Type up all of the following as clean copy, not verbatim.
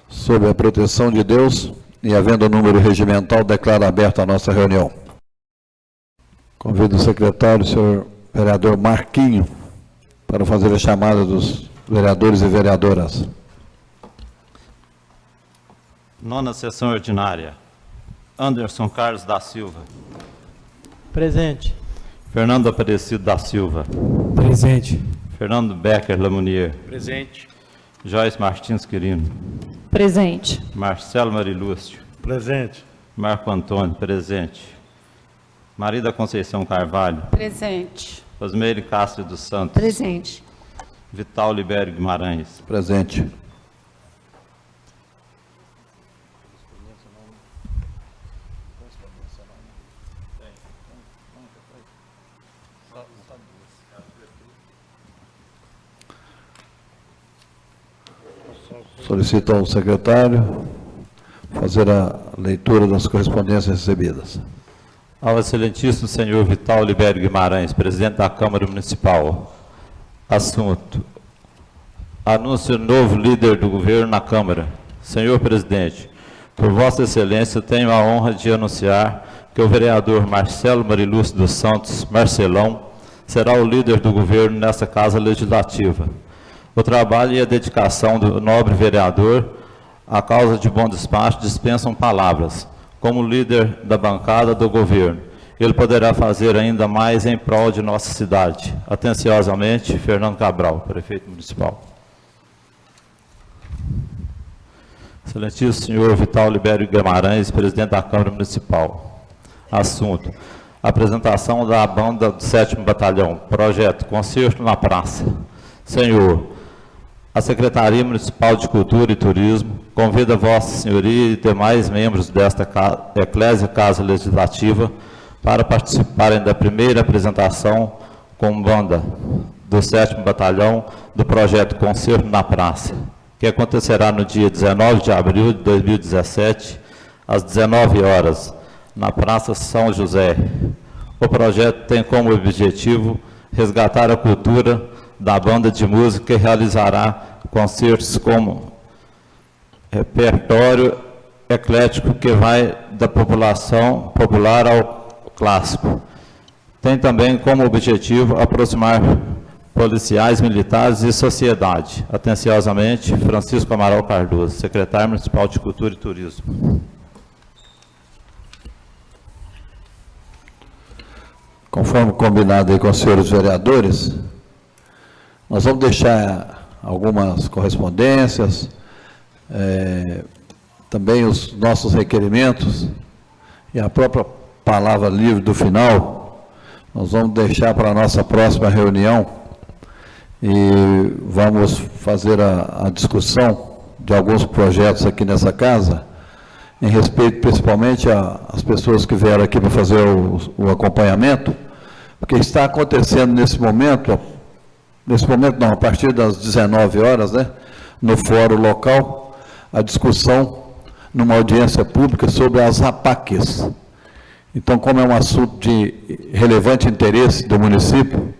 sob a proteção de Deus e havendo o número regimental, declaro aberta a nossa reunião. Convido o secretário, o senhor vereador Marquinho, para fazer a chamada dos vereadores e vereadoras. Nona sessão ordinária. Anderson Carlos da Silva. Presente. Fernando Aparecido da Silva. Presente. Fernando Becker Lamounier. Presente. Joyce Martins Quirino. Presente. Marcelo Marilúcio. Presente. Marco Antônio, presente. Maria da Conceição Carvalho. Presente. Osmeire Castro dos Santos. Presente. Vital Libério Guimarães. Presente. Solicito ao secretário fazer a leitura das correspondências recebidas. Ao excelentíssimo senhor Vital Libério Guimarães, presidente da Câmara Municipal. Assunto: anúncio novo líder do governo na Câmara. Senhor presidente, por vossa excelência, tenho a honra de anunciar que o vereador Marcelo Marilúcio dos Santos, Marcelão, será o líder do governo nesta Casa Legislativa. O trabalho e a dedicação do nobre vereador à causa de bom despacho dispensam palavras. Como líder da bancada do governo, ele poderá fazer ainda mais em prol de nossa cidade. Atenciosamente, Fernando Cabral, prefeito municipal. Excelentíssimo senhor Vital Libério Guimarães, presidente da Câmara Municipal. Assunto: apresentação da banda do 7º Batalhão, projeto Concerto na Praça. Senhor, a Secretaria Municipal de Cultura e Turismo convida Vossa Senhoria e demais membros desta Eclésia Casa Legislativa para participarem da primeira apresentação com banda do 7º Batalhão do projeto Concerto na Praça, que acontecerá no dia 19 de abril de 2017, às 19 horas, na Praça São José. O projeto tem como objetivo resgatar a cultura da banda de música que realizará concertos como repertório eclético que vai da população popular ao clássico. Tem também como objetivo aproximar policiais, militares e sociedade. Atenciosamente, Francisco Amaral Cardoso, secretário municipal de Cultura e Turismo. Conforme combinado aí com os senhores vereadores, nós vamos deixar algumas correspondências, também os nossos requerimentos e a própria palavra livre do final, nós vamos deixar para a nossa próxima reunião e vamos fazer a discussão de alguns projetos aqui nessa casa, em respeito principalmente às pessoas que vieram aqui para fazer o acompanhamento, porque está acontecendo nesse momento não, a partir das 19 horas, né, no fórum local, a discussão numa audiência pública sobre as APACs. Então, como é um assunto de relevante interesse do município,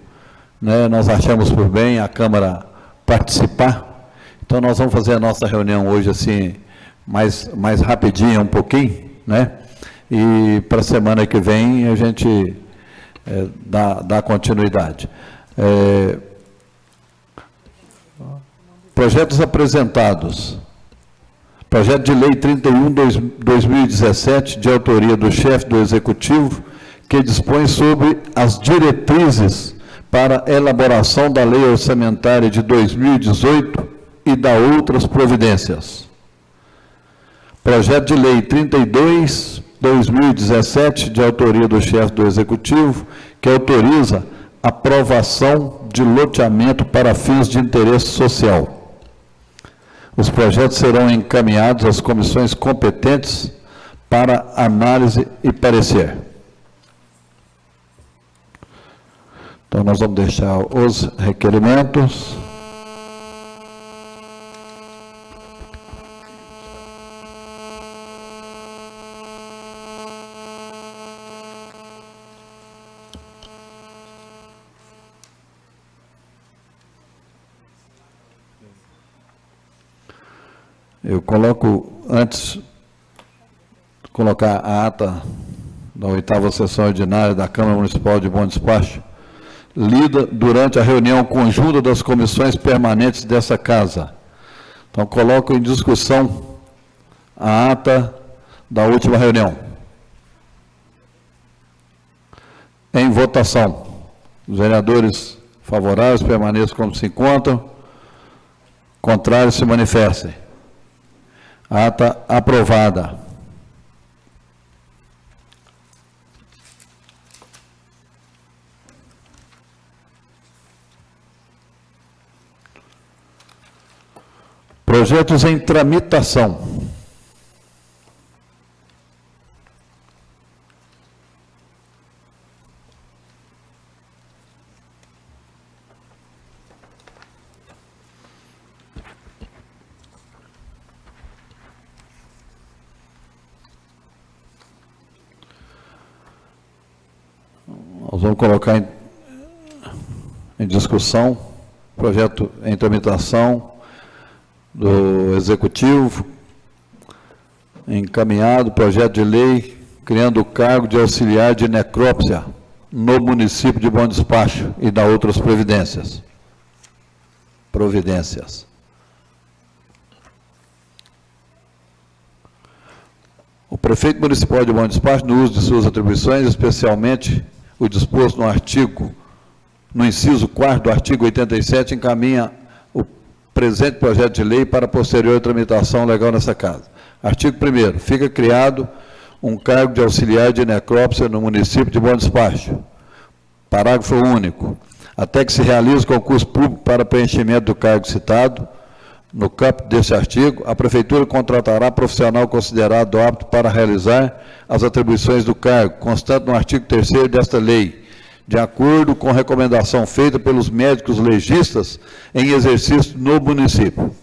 né, nós achamos por bem a Câmara participar. Então, nós vamos fazer a nossa reunião hoje, assim, mais rapidinha um pouquinho, né, e para a semana que vem a gente dá continuidade. Projetos apresentados. Projeto de Lei 31/2017, de autoria do chefe do Executivo, que dispõe sobre as diretrizes para a elaboração da Lei Orçamentária de 2018 e da outras providências. Projeto de Lei 32/2017, de autoria do chefe do Executivo, que autoriza aprovação de loteamento para fins de interesse social. Os projetos serão encaminhados às comissões competentes para análise e parecer. Então, nós vamos deixar os requerimentos. Eu coloco, antes de colocar a ata da 8ª sessão ordinária da Câmara Municipal de Bom Despacho, lida durante a reunião conjunta das comissões permanentes dessa Casa. Então, coloco em discussão a ata da última reunião. Em votação. Os vereadores favoráveis permaneçam como se encontram. Contrários se manifestem. Ata aprovada. Projetos em tramitação. Nós vamos colocar em discussão, projeto em tramitação do Executivo, encaminhado, projeto de lei, criando o cargo de auxiliar de necrópsia no município de Bom Despacho e da outras providências. O prefeito municipal de Bom Despacho, no uso de suas atribuições, especialmente o disposto no inciso 4º do artigo 87, encaminha o presente projeto de lei para posterior tramitação legal nessa Casa. Artigo 1º. Fica criado um cargo de auxiliar de necrópsia no município de Bom Despacho. Parágrafo único. Até que se realize concurso público para preenchimento do cargo citado, no campo deste artigo, a Prefeitura contratará profissional considerado apto para realizar as atribuições do cargo, constante no artigo 3º desta lei, de acordo com recomendação feita pelos médicos legistas em exercício no município.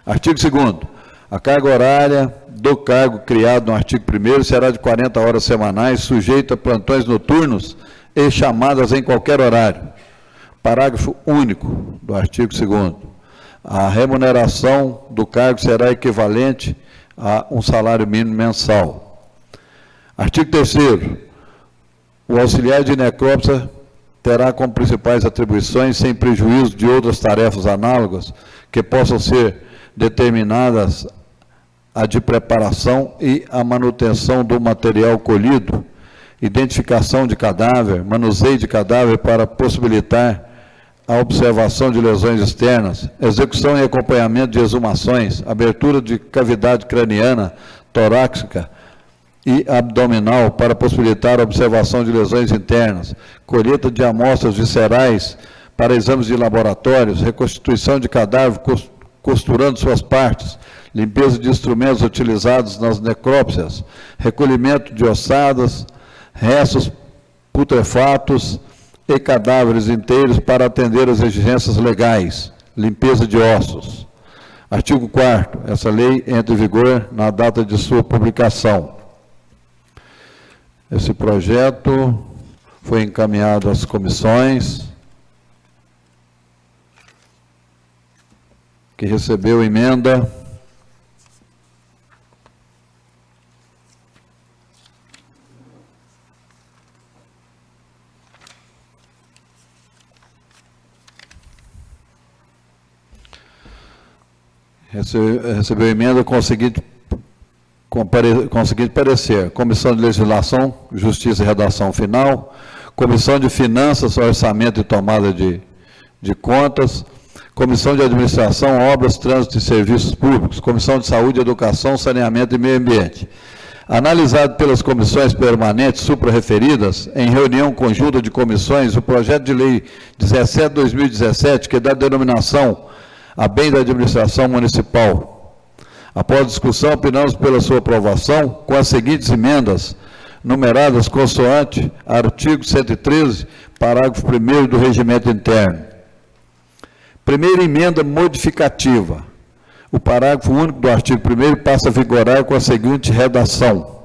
Artigo 2º. A carga horária do cargo criado no artigo 1º será de 40 horas semanais, sujeito a plantões noturnos e chamadas em qualquer horário. Parágrafo único do artigo 2º. A remuneração do cargo será equivalente a um salário mínimo mensal. Artigo 3º. O auxiliar de necrópsia terá como principais atribuições, sem prejuízo de outras tarefas análogas, que possam ser determinadas a de preparação e a manutenção do material colhido, identificação de cadáver, manuseio de cadáver para possibilitar a observação de lesões externas, execução e acompanhamento de exumações, abertura de cavidade craniana, torácica e abdominal para possibilitar a observação de lesões internas, colheita de amostras viscerais para exames de laboratórios, reconstituição de cadáver costurando suas partes, limpeza de instrumentos utilizados nas necrópsias, recolhimento de ossadas, restos putrefatos e cadáveres inteiros para atender às exigências legais, limpeza de ossos. Artigo 4º. Essa lei entra em vigor na data de sua publicação. Esse projeto foi encaminhado às comissões, que recebeu emenda. Recebeu emenda com o seguinte parecer: Comissão de Legislação, Justiça e Redação Final, Comissão de Finanças, Orçamento e Tomada de Contas, Comissão de Administração, Obras, Trânsito e Serviços Públicos, Comissão de Saúde, Educação, Saneamento e Meio Ambiente. Analisado pelas comissões permanentes suprarreferidas, em reunião conjunta de comissões, o projeto de lei 17/2017, que dá denominação a bem da administração municipal. Após discussão, opinamos pela sua aprovação com as seguintes emendas, numeradas consoante artigo 113, parágrafo 1º do Regimento Interno. Primeira emenda modificativa. O parágrafo único do artigo 1º passa a vigorar com a seguinte redação.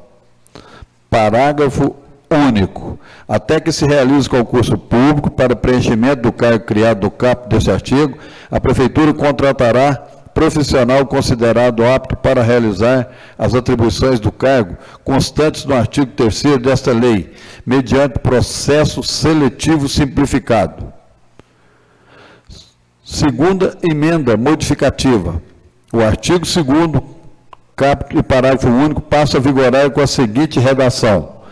Parágrafo único. Até que se realize concurso público para preenchimento do cargo criado no caput deste artigo, a Prefeitura contratará profissional considerado apto para realizar as atribuições do cargo constantes no artigo 3º desta lei, mediante processo seletivo simplificado. Segunda emenda modificativa. O artigo 2º, caput e parágrafo único, passa a vigorar com a seguinte redação: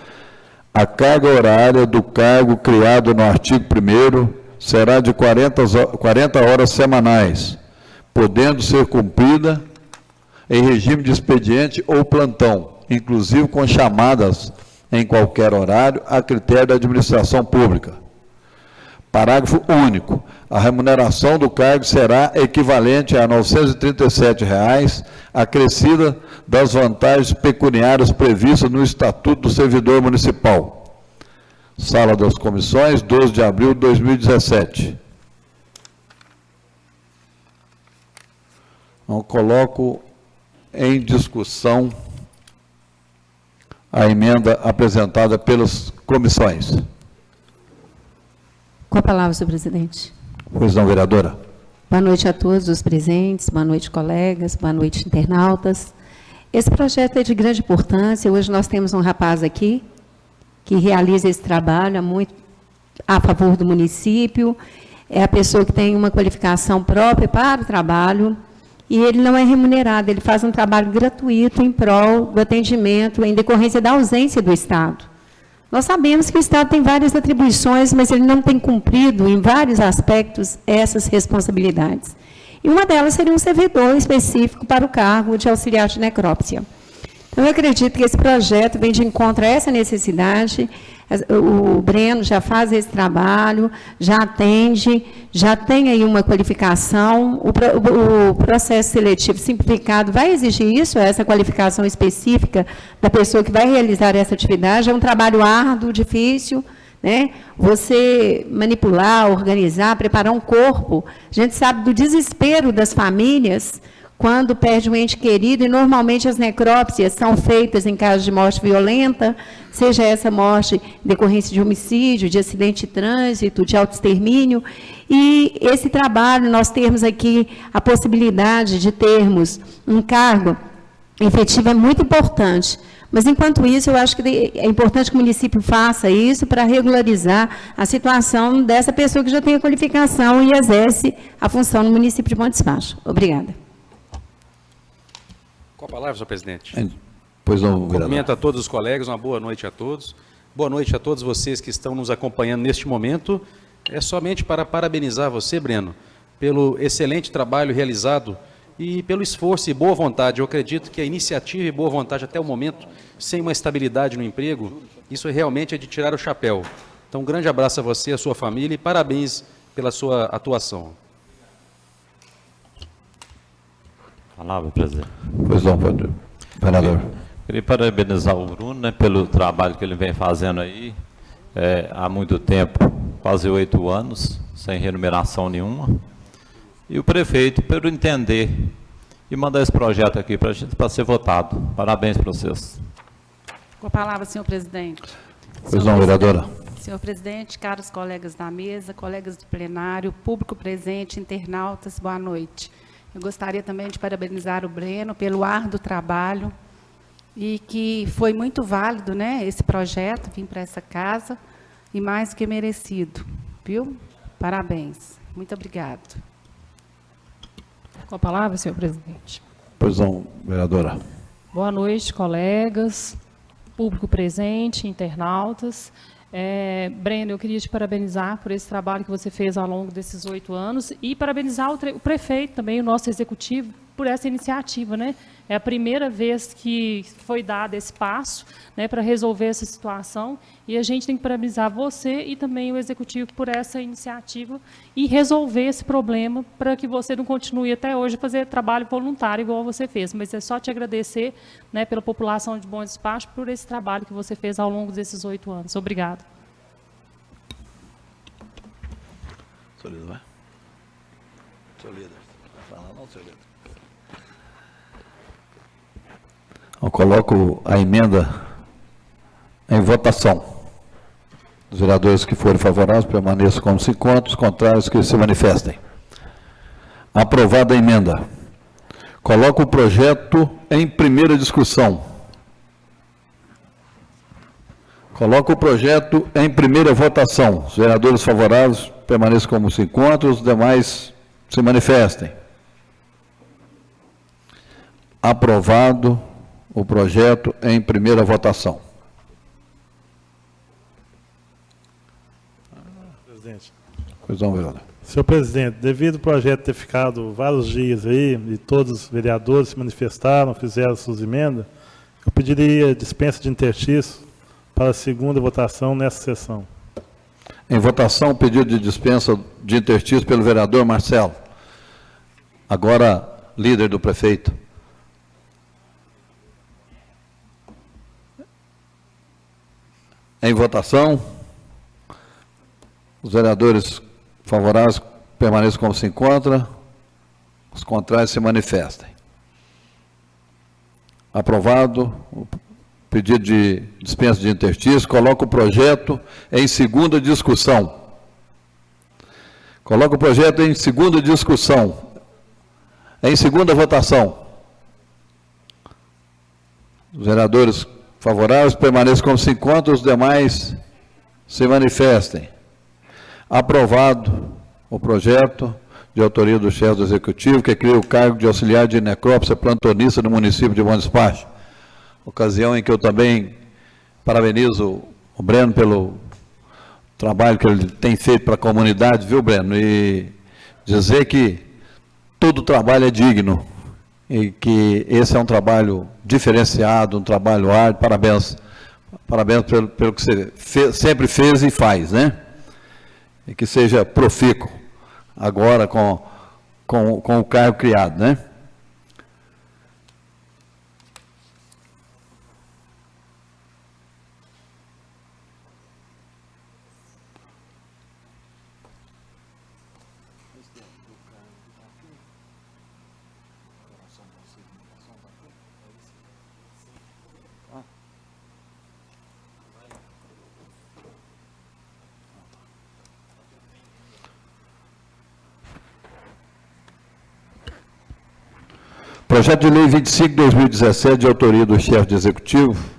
a carga horária do cargo criado no artigo 1º será de 40 horas semanais, podendo ser cumprida em regime de expediente ou plantão, inclusive com chamadas em qualquer horário, a critério da administração pública. Parágrafo único. A remuneração do cargo será equivalente a R$ 937,00, acrescida das vantagens pecuniárias previstas no Estatuto do Servidor Municipal. Sala das Comissões, 12 de abril de 2017. Então, coloco em discussão a emenda apresentada pelas comissões. Com a palavra, senhor presidente. Pois não, vereadora. Boa noite a todos os presentes, boa noite, colegas, boa noite, internautas. Esse projeto é de grande importância. Hoje nós temos um rapaz aqui que realiza esse trabalho muito a favor do município. É a pessoa que tem uma qualificação própria para o trabalho e ele não é remunerado, ele faz um trabalho gratuito em prol do atendimento em decorrência da ausência do Estado. Nós sabemos que o Estado tem várias atribuições, mas ele não tem cumprido, em vários aspectos, essas responsabilidades. E uma delas seria um servidor específico para o cargo de auxiliar de necrópsia. Então, eu acredito que esse projeto vem de encontro a essa necessidade. O Breno já faz esse trabalho, já atende, já tem aí uma qualificação. O processo seletivo simplificado vai exigir isso, essa qualificação específica da pessoa que vai realizar essa atividade. É um trabalho árduo, difícil, né? Você manipular, organizar, preparar um corpo. A gente sabe do desespero das famílias quando perde um ente querido, e normalmente as necrópsias são feitas em caso de morte violenta, seja essa morte em decorrência de homicídio, de acidente de trânsito, de autoextermínio. E esse trabalho, nós temos aqui a possibilidade de termos um cargo efetivo, é muito importante. Mas, enquanto isso, eu acho que é importante que o município faça isso para regularizar a situação dessa pessoa que já tem a qualificação e exerce a função no município de Bom Despacho. Obrigada. Com a palavra, senhor presidente. Pois não, vereador. Cumprimento a todos os colegas, uma boa noite a todos. Boa noite a todos vocês que estão nos acompanhando neste momento. É somente para parabenizar você, Breno, pelo excelente trabalho realizado e pelo esforço e boa vontade. Eu acredito que a iniciativa e boa vontade até o momento, sem uma estabilidade no emprego, isso realmente é de tirar o chapéu. Então, um grande abraço a você, a sua família e parabéns pela sua atuação. Palavra, presidente. Pois não, vereador. Queria parabenizar o Bruno, né, pelo trabalho que ele vem fazendo aí há muito tempo, quase 8 anos, sem remuneração nenhuma. E o prefeito, pelo entender e mandar esse projeto aqui para ser votado. Parabéns para vocês. Com a palavra, senhor presidente. Pois não, vereadora. Senhor presidente, caros colegas da mesa, colegas do plenário, público presente, internautas, boa noite. Eu gostaria também de parabenizar o Breno pelo árduo trabalho e que foi muito válido, né, esse projeto, vir para essa casa, e mais que merecido, viu? Parabéns. Muito obrigado. Com a palavra, senhor presidente. Pois não, vereadora. Boa noite, colegas, público presente, internautas. Breno, eu queria te parabenizar por esse trabalho que você fez ao longo desses 8 anos e parabenizar o prefeito também, o nosso executivo, por essa iniciativa, né? É a primeira vez que foi dado esse passo, né, para resolver essa situação, e a gente tem que parabenizar você e também o executivo por essa iniciativa e resolver esse problema para que você não continue até hoje a fazer trabalho voluntário igual você fez, mas é só te agradecer, né, pela população de Bom Despacho por esse trabalho que você fez ao longo desses 8 anos. Obrigada. Senhor líder, vai? Senhor líder, vai falar não, senhor líder? Eu coloco a emenda em votação. Os vereadores que forem favoráveis permaneçam como se encontram, os contrários que se manifestem. Aprovada a emenda. Coloco o projeto em primeira discussão. Coloco o projeto em primeira votação. Os vereadores favoráveis permaneçam como se encontram, os demais se manifestem. Aprovado o projeto em primeira votação. Presidente. Pois não, vereador. Senhor presidente, devido ao projeto ter ficado vários dias aí, e todos os vereadores se manifestaram, fizeram suas emendas, eu pediria dispensa de interstício para a segunda votação nessa sessão. Em votação, pedido de dispensa de interstício pelo vereador Marcelo. Agora, líder do prefeito. Em votação, os vereadores favoráveis permaneçam como se encontra, os contrários se manifestem. Aprovado o pedido de dispensa de interstício. Coloco o projeto em segunda discussão. Coloco o projeto em segunda discussão. Em segunda votação. Os vereadores favoráveis permaneçam como se encontram, os demais se manifestem. Aprovado o projeto de autoria do chefe do Executivo, que cria o cargo de auxiliar de necrópsia plantonista no município de Bom Despacho. Ocasião em que eu também parabenizo o Breno pelo trabalho que ele tem feito para a comunidade, viu, Breno? E dizer que todo trabalho é digno e que esse é um trabalho diferenciado, um trabalho árduo. Parabéns. Parabéns pelo que você sempre fez e faz, né? E que seja profícuo agora com o cargo criado, né? Projeto de Lei 25/2017, de autoria do chefe de Executivo,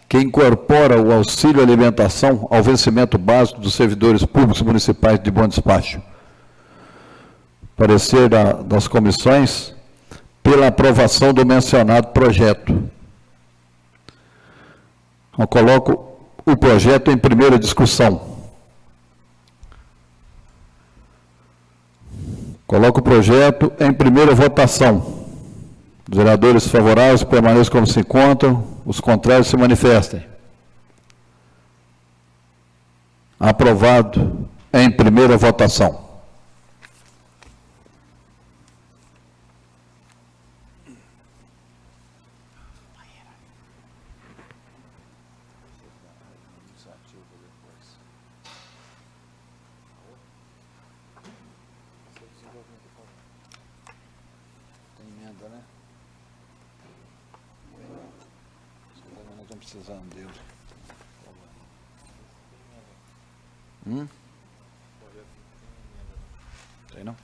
que incorpora o auxílio alimentação ao vencimento básico dos servidores públicos municipais de Bom Despacho. Parecer das comissões pela aprovação do mencionado projeto. Eu coloco o projeto em primeira discussão. Coloco o projeto em primeira votação. Os vereadores favoráveis permaneçam como se encontram, os contrários se manifestem. Aprovado em primeira votação. Precisando dele. Tem não?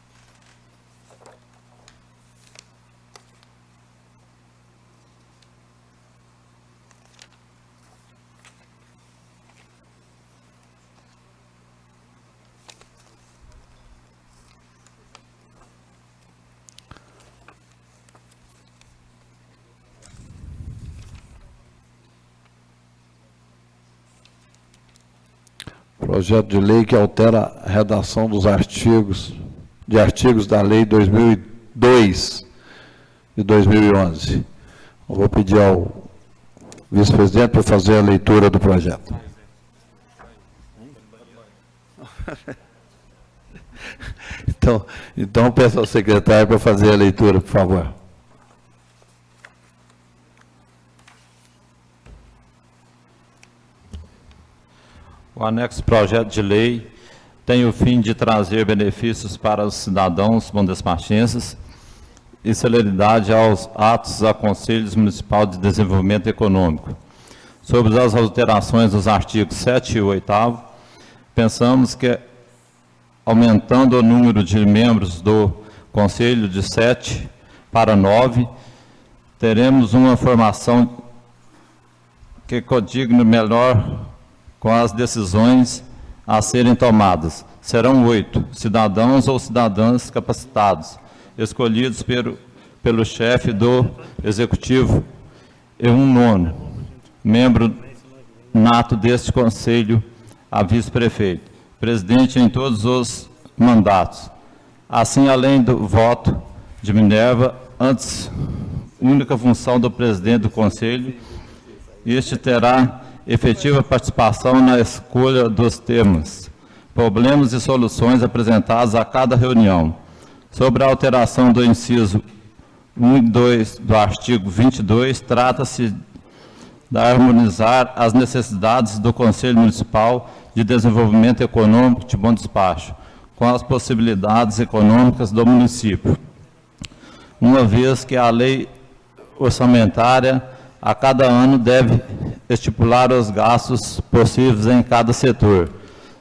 Projeto de lei que altera a redação dos artigos da Lei 2002 de 2011. Eu vou pedir ao vice-presidente para fazer a leitura do projeto. Então peço ao secretário para fazer a leitura, por favor. O anexo projeto de lei tem o fim de trazer benefícios para os cidadãos bondespachenses e celeridade aos atos a Conselhos Municipal de Desenvolvimento Econômico. Sobre as alterações dos artigos 7 e 8º, pensamos que, aumentando o número de membros do Conselho de 7 para 9. Teremos uma formação que codigne melhor com as decisões a serem tomadas. Serão 8 cidadãos ou cidadãs capacitados, escolhidos pelo chefe do Executivo e um 9º membro nato deste Conselho, a vice-prefeito, presidente em todos os mandatos. Assim, além do voto de Minerva, antes, única função do presidente do Conselho, este terá efetiva participação na escolha dos temas, problemas e soluções apresentados a cada reunião. Sobre a alteração do inciso 1 e 2 do artigo 22, trata-se de harmonizar as necessidades do Conselho Municipal de Desenvolvimento Econômico de Bom Despacho com as possibilidades econômicas do município, uma vez que a lei orçamentária a cada ano deve estipular os gastos possíveis em cada setor.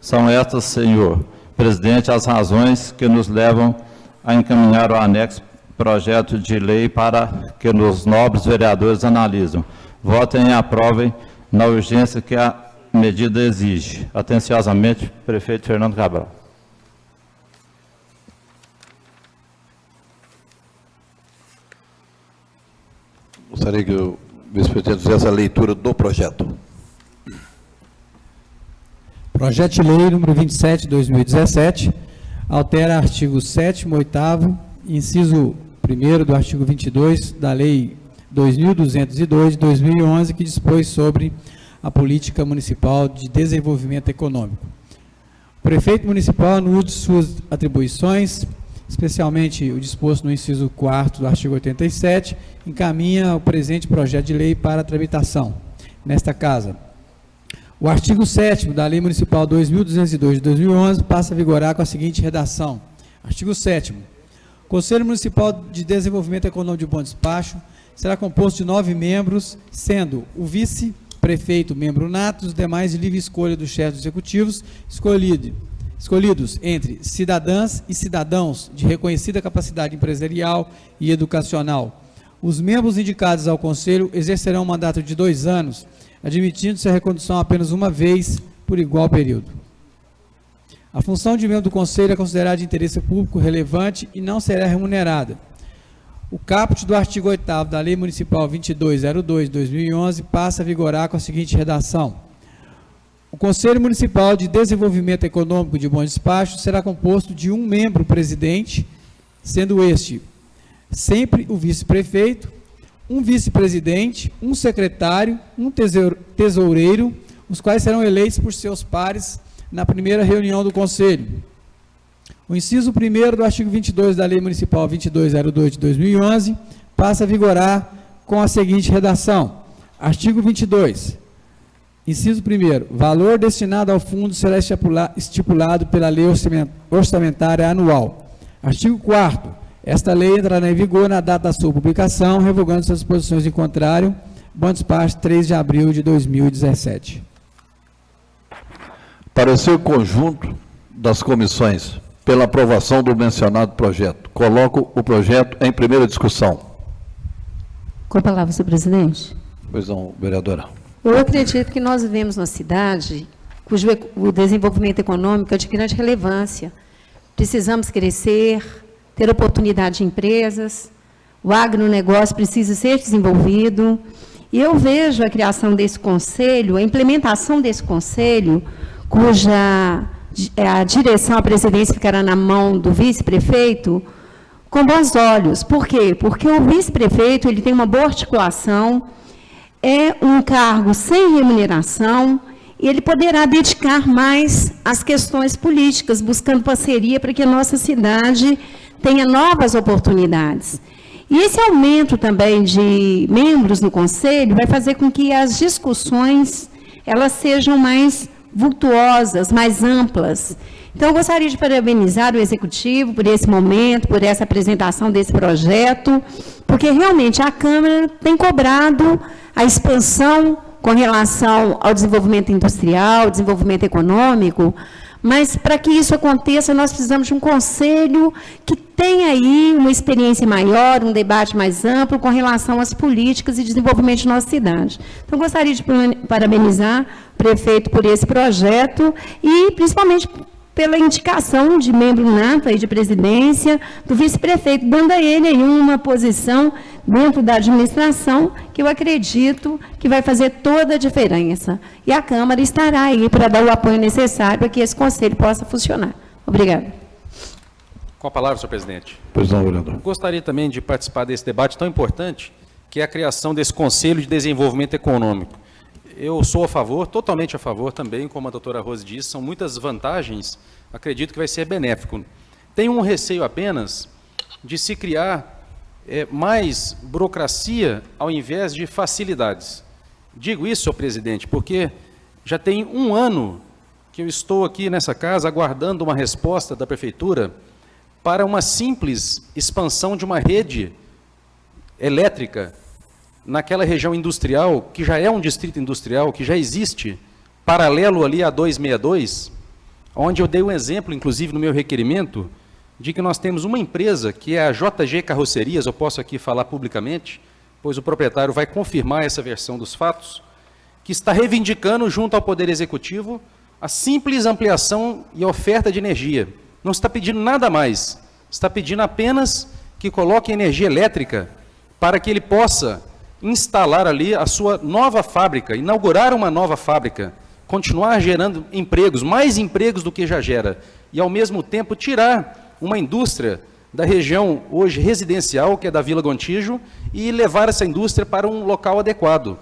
São estas, senhor presidente, as razões que nos levam a encaminhar o anexo projeto de lei para que os nobres vereadores analisem, votem e aprovem na urgência que a medida exige. Atenciosamente, prefeito Fernando Cabral. Gostaria que o vice-presidente fizesse a leitura do projeto. Projeto de lei número 27 de 2017, altera artigo 7º, 8º, inciso 1º do artigo 22 da lei 2.202 de 2011, que dispôs sobre a política municipal de desenvolvimento econômico. O prefeito municipal, no uso de suas atribuições, especialmente o disposto no inciso 4º do artigo 87, encaminha o presente projeto de lei para tramitação nesta Casa. O artigo 7º da Lei Municipal 2.202 de 2011 passa a vigorar com a seguinte redação. Artigo 7º. O Conselho Municipal de Desenvolvimento Econômico de Bom Despacho será composto de 9 membros, sendo o vice-prefeito membro nato, os demais de livre escolha dos chefes executivos, escolhidos entre cidadãs e cidadãos de reconhecida capacidade empresarial e educacional. Os membros indicados ao Conselho exercerão um mandato de 2 anos, admitindo-se a recondução apenas uma vez por igual período. A função de membro do Conselho é considerada de interesse público relevante e não será remunerada. O caput do artigo 8º da Lei Municipal 2202 de 2011 passa a vigorar com a seguinte redação. O Conselho Municipal de Desenvolvimento Econômico de Bom Despacho será composto de um membro presidente, sendo este sempre o vice-prefeito, um vice-presidente, um secretário, um tesoureiro, os quais serão eleitos por seus pares na primeira reunião do Conselho. O inciso 1º do artigo 22 da Lei Municipal 2202 de 2011 passa a vigorar com a seguinte redação. Artigo 22. Inciso 1º. Valor destinado ao fundo será estipulado pela Lei Orçamentária Anual. Artigo 4º. Esta lei entrará em vigor na data da sua publicação, revogando suas disposições em contrário. Bom Despacho, 3 de abril de 2017. Parecer conjunto das comissões pela aprovação do mencionado projeto. Coloco o projeto em primeira discussão. Com a palavra, senhor presidente. Pois não, vereadora. Eu acredito que nós vivemos numa cidade cujo o desenvolvimento econômico é de grande relevância. Precisamos crescer, ter oportunidade de empresas, o agronegócio precisa ser desenvolvido, e eu vejo a criação desse conselho, a implementação desse conselho, cuja a direção, a presidência ficará na mão do vice-prefeito, com bons olhos. Por quê? Porque o vice-prefeito ele tem uma boa articulação, é um cargo sem remuneração, e ele poderá dedicar mais às questões políticas, buscando parceria para que a nossa cidade tenha novas oportunidades. E esse aumento também de membros no Conselho vai fazer com que as discussões elas sejam mais vultuosas, mais amplas. Então, eu gostaria de parabenizar o Executivo por esse momento, por essa apresentação desse projeto, porque realmente a Câmara tem cobrado a expansão com relação ao desenvolvimento industrial, desenvolvimento econômico, mas para que isso aconteça, nós precisamos de um conselho que tem aí uma experiência maior, um debate mais amplo com relação às políticas e desenvolvimento de nossa cidade. Então, gostaria de parabenizar o prefeito por esse projeto e, principalmente, pela indicação de membro nato aí de presidência, do vice-prefeito, dando a ele aí uma posição dentro da administração que eu acredito que vai fazer toda a diferença. E a Câmara estará aí para dar o apoio necessário para que esse conselho possa funcionar. Obrigada. Com a palavra, senhor presidente. Pois não, vereador. Gostaria também de participar desse debate tão importante, que é a criação desse Conselho de Desenvolvimento Econômico. Eu sou a favor, totalmente a favor também, como a doutora Rose disse, são muitas vantagens, acredito que vai ser benéfico. Tenho um receio apenas de se criar mais burocracia ao invés de facilidades. Digo isso, senhor presidente, porque já tem um ano que eu estou aqui nessa casa aguardando uma resposta da prefeitura para uma simples expansão de uma rede elétrica naquela região industrial, que já é um distrito industrial, que já existe, paralelo ali a 262, onde eu dei um exemplo, inclusive, no meu requerimento, de que nós temos uma empresa, que é a JG Carrocerias, eu posso aqui falar publicamente, pois o proprietário vai confirmar essa versão dos fatos, que está reivindicando, junto ao Poder Executivo, a simples ampliação e oferta de energia. Não está pedindo nada mais, está pedindo apenas que coloque energia elétrica para que ele possa instalar ali a sua nova fábrica, inaugurar uma nova fábrica, continuar gerando empregos, mais empregos do que já gera, e ao mesmo tempo tirar uma indústria da região hoje residencial, que é da Vila Gontijo, e levar essa indústria para um local adequado.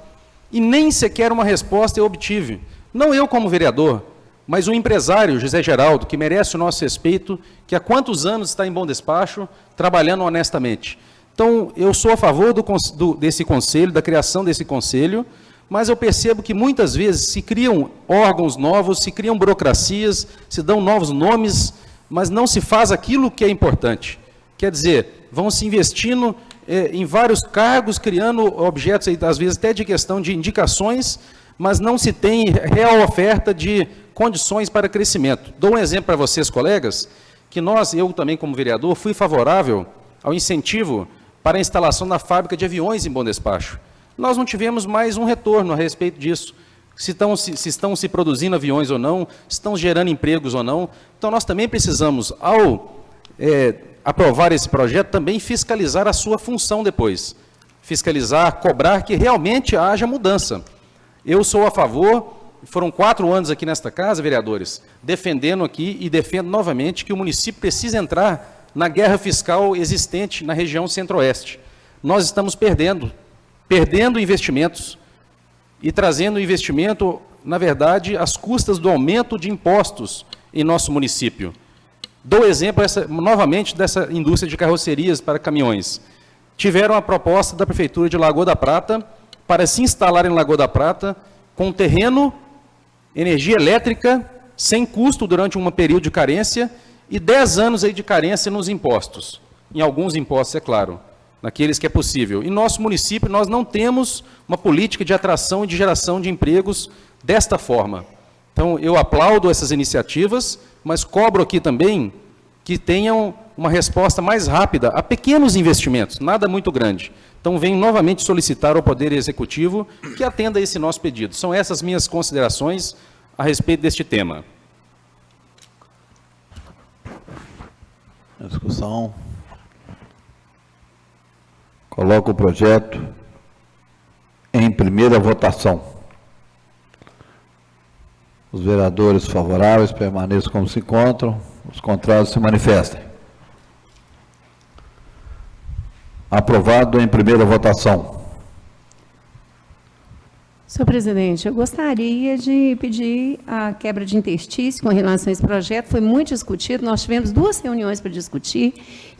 E nem sequer uma resposta eu obtive. Não eu como vereador, mas o empresário José Geraldo, que merece o nosso respeito, que há quantos anos está em bom despacho, trabalhando honestamente. Então, eu sou a favor desse conselho, da criação desse conselho, mas eu percebo que muitas vezes se criam órgãos novos, se criam burocracias, se dão novos nomes, mas não se faz aquilo que é importante. Quer dizer, vão se investindo em vários cargos, criando objetos, às vezes até de questão de indicações, mas não se tem real oferta de condições para crescimento. Dou um exemplo para vocês, colegas, que eu também como vereador, fui favorável ao incentivo para a instalação da fábrica de aviões em Bom Despacho. Nós não tivemos mais um retorno a respeito disso, se estão se produzindo aviões ou não, se estão gerando empregos ou não. Então, nós também precisamos, ao aprovar esse projeto, também fiscalizar a sua função depois. Fiscalizar, cobrar que realmente haja mudança. Eu sou a favor, foram 4 anos aqui nesta casa, vereadores, defendendo aqui e defendo novamente que o município precisa entrar na guerra fiscal existente na região centro-oeste. Nós estamos perdendo investimentos e trazendo investimento, na verdade, às custas do aumento de impostos em nosso município. Dou exemplo novamente dessa indústria de carrocerias para caminhões. Tiveram a proposta da Prefeitura de Lagoa da Prata para se instalar em Lagoa da Prata com terreno, energia elétrica, sem custo durante um período de carência e 10 anos aí de carência nos impostos. Em alguns impostos, é claro, naqueles que é possível. Em nosso município, nós não temos uma política de atração e de geração de empregos desta forma. Então, eu aplaudo essas iniciativas, mas cobro aqui também que tenham uma resposta mais rápida a pequenos investimentos, nada muito grande. Então, venho novamente solicitar ao Poder Executivo que atenda a esse nosso pedido. São essas minhas considerações a respeito deste tema. A discussão. Coloco o projeto em primeira votação. Os vereadores favoráveis permaneçam como se encontram, os contrários se manifestem. Aprovado em primeira votação. Senhor presidente, eu gostaria de pedir a quebra de interstício com relação a esse projeto. Foi muito discutido, nós tivemos 2 reuniões para discutir.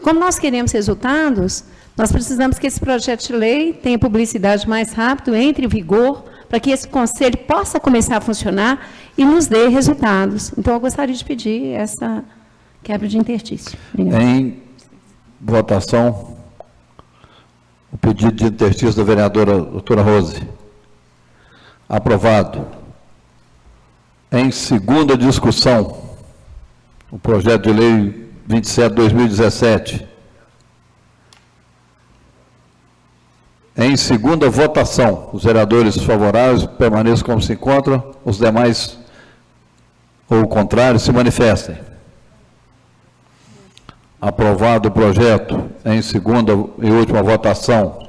Como nós queremos resultados, nós precisamos que esse projeto de lei tenha publicidade mais rápido, entre em vigor, para que esse conselho possa começar a funcionar e nos dê resultados. Então, eu gostaria de pedir essa quebra de interstício. Obrigada. Em votação, o pedido de interstício da vereadora doutora Rose. Aprovado. Em segunda discussão, o projeto de lei 27/2017. Em segunda votação, os vereadores favoráveis permaneçam como se encontram, os demais, ou o contrário, se manifestem. Aprovado o projeto em segunda e última votação.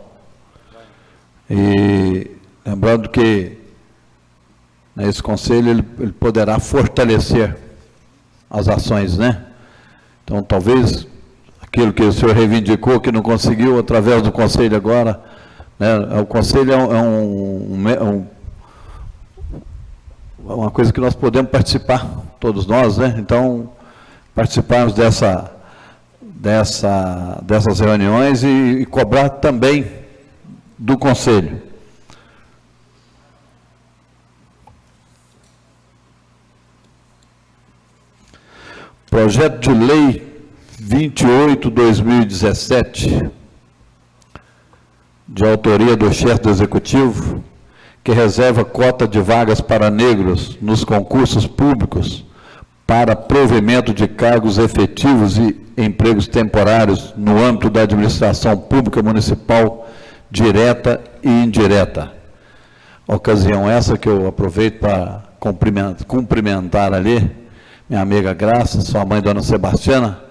E lembrando que esse conselho ele poderá fortalecer as ações, né? Então, talvez aquilo que o senhor reivindicou, que não conseguiu, através do conselho agora, né? O conselho é uma coisa que nós podemos participar, todos nós, né? Então, participarmos dessas reuniões e cobrar também do conselho. Projeto de Lei 28/2017, de autoria do chefe do Executivo, que reserva cota de vagas para negros nos concursos públicos para provimento de cargos efetivos e empregos temporários no âmbito da administração pública municipal, direta e indireta. Ocasião essa que eu aproveito para cumprimentar ali minha amiga Graça, sua mãe, Dona Sebastiana,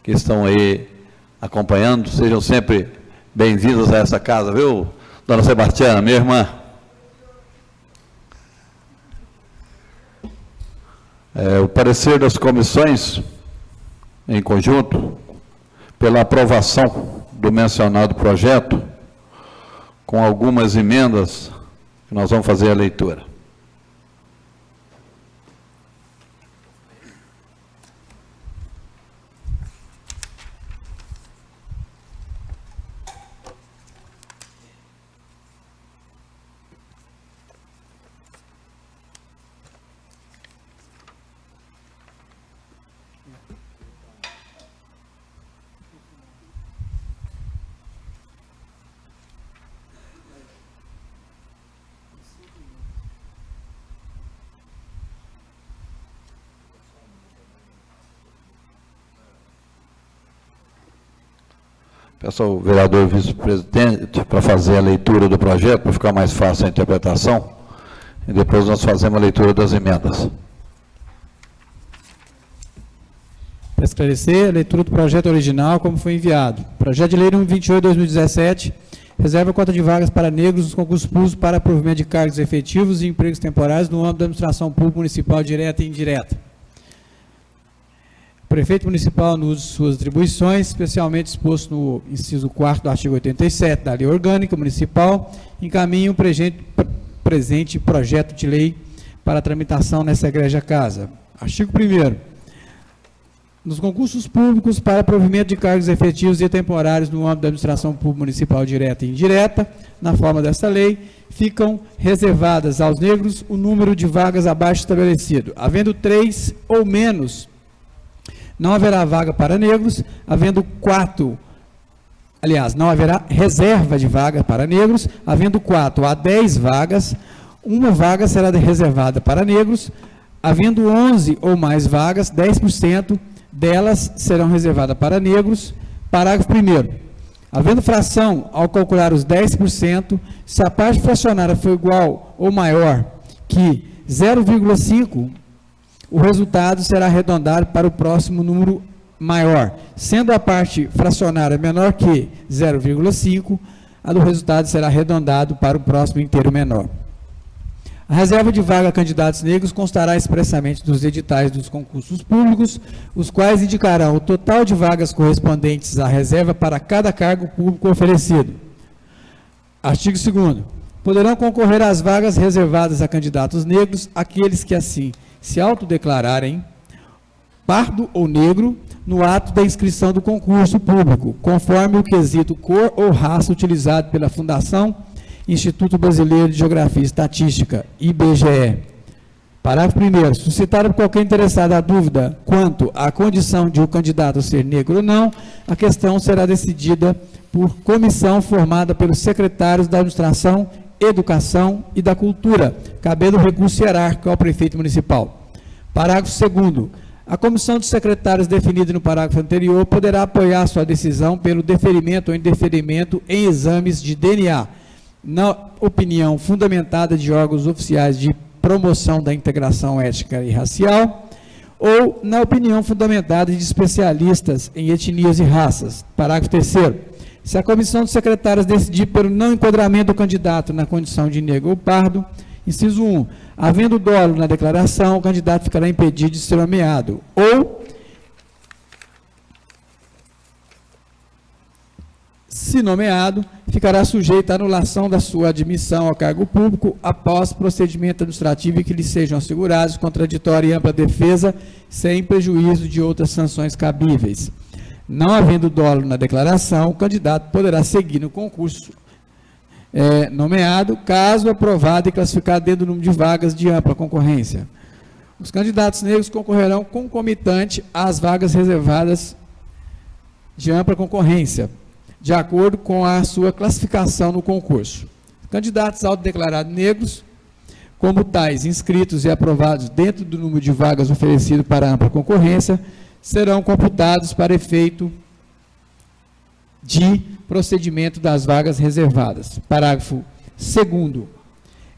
que estão aí acompanhando. Sejam sempre bem-vindos a essa casa, viu, Dona Sebastiana, minha irmã. O parecer das comissões, em conjunto, pela aprovação do mencionado projeto, com algumas emendas, que nós vamos fazer a leitura. Peço ao vereador vice-presidente para fazer a leitura do projeto, para ficar mais fácil a interpretação, e depois nós fazemos a leitura das emendas. Para esclarecer, a leitura do projeto original, como foi enviado. Projeto de Lei número 28/2017, reserva cota de vagas para negros nos concursos públicos para provimento de cargos efetivos e empregos temporários no âmbito da administração pública municipal direta e indireta. O prefeito municipal, no uso de suas atribuições, especialmente exposto no inciso 4º do artigo 87 da Lei Orgânica Municipal, encaminha o presente projeto de lei para tramitação nessa egrégia casa. Artigo 1º. Nos concursos públicos para provimento de cargos efetivos e temporários no âmbito da administração pública municipal direta e indireta, na forma desta lei, ficam reservadas aos negros o número de vagas abaixo estabelecido. Havendo 3 ou menos, não haverá vaga para negros, havendo 4, aliás, não haverá reserva de vaga para negros, havendo 4 a 10 vagas, uma vaga será reservada para negros, havendo 11 ou mais vagas, 10% delas serão reservadas para negros. Parágrafo 1º. Havendo fração, ao calcular os 10%, se a parte fracionária for igual ou maior que 0,5, o resultado será arredondado para o próximo número maior. Sendo a parte fracionária menor que 0,5, a do resultado será arredondado para o próximo inteiro menor. A reserva de vaga a candidatos negros constará expressamente dos editais dos concursos públicos, os quais indicarão o total de vagas correspondentes à reserva para cada cargo público oferecido. Artigo 2º. Poderão concorrer às vagas reservadas a candidatos negros aqueles que assim se autodeclararem pardo ou negro no ato da inscrição do concurso público, conforme o quesito cor ou raça utilizado pela Fundação Instituto Brasileiro de Geografia e Estatística, IBGE. Parágrafo 1º. Suscitada por qualquer interessado a dúvida quanto à condição de o candidato ser negro ou não, a questão será decidida por comissão formada pelos secretários da Administração, Educação e da Cultura, cabendo recurso hierárquico ao prefeito municipal. Parágrafo 2º. A comissão de secretários definida no parágrafo anterior poderá apoiar sua decisão pelo deferimento ou indeferimento em exames de DNA, na opinião fundamentada de órgãos oficiais de promoção da integração étnica e racial, ou na opinião fundamentada de especialistas em etnias e raças. Parágrafo 3º. Se a comissão de secretários decidir pelo não enquadramento do candidato na condição de negro ou pardo, inciso 1, havendo dolo na declaração, o candidato ficará impedido de ser nomeado. Ou, se nomeado, ficará sujeito à anulação da sua admissão ao cargo público após procedimento administrativo e que lhe sejam assegurados contraditória e ampla defesa, sem prejuízo de outras sanções cabíveis. Não havendo dolo na declaração, o candidato poderá seguir no concurso nomeado, caso aprovado e classificado dentro do número de vagas de ampla concorrência. Os candidatos negros concorrerão concomitante às vagas reservadas de ampla concorrência, de acordo com a sua classificação no concurso. Candidatos autodeclarados negros, como tais inscritos e aprovados dentro do número de vagas oferecido para ampla concorrência, serão computados para efeito de procedimento das vagas reservadas. Parágrafo 2º.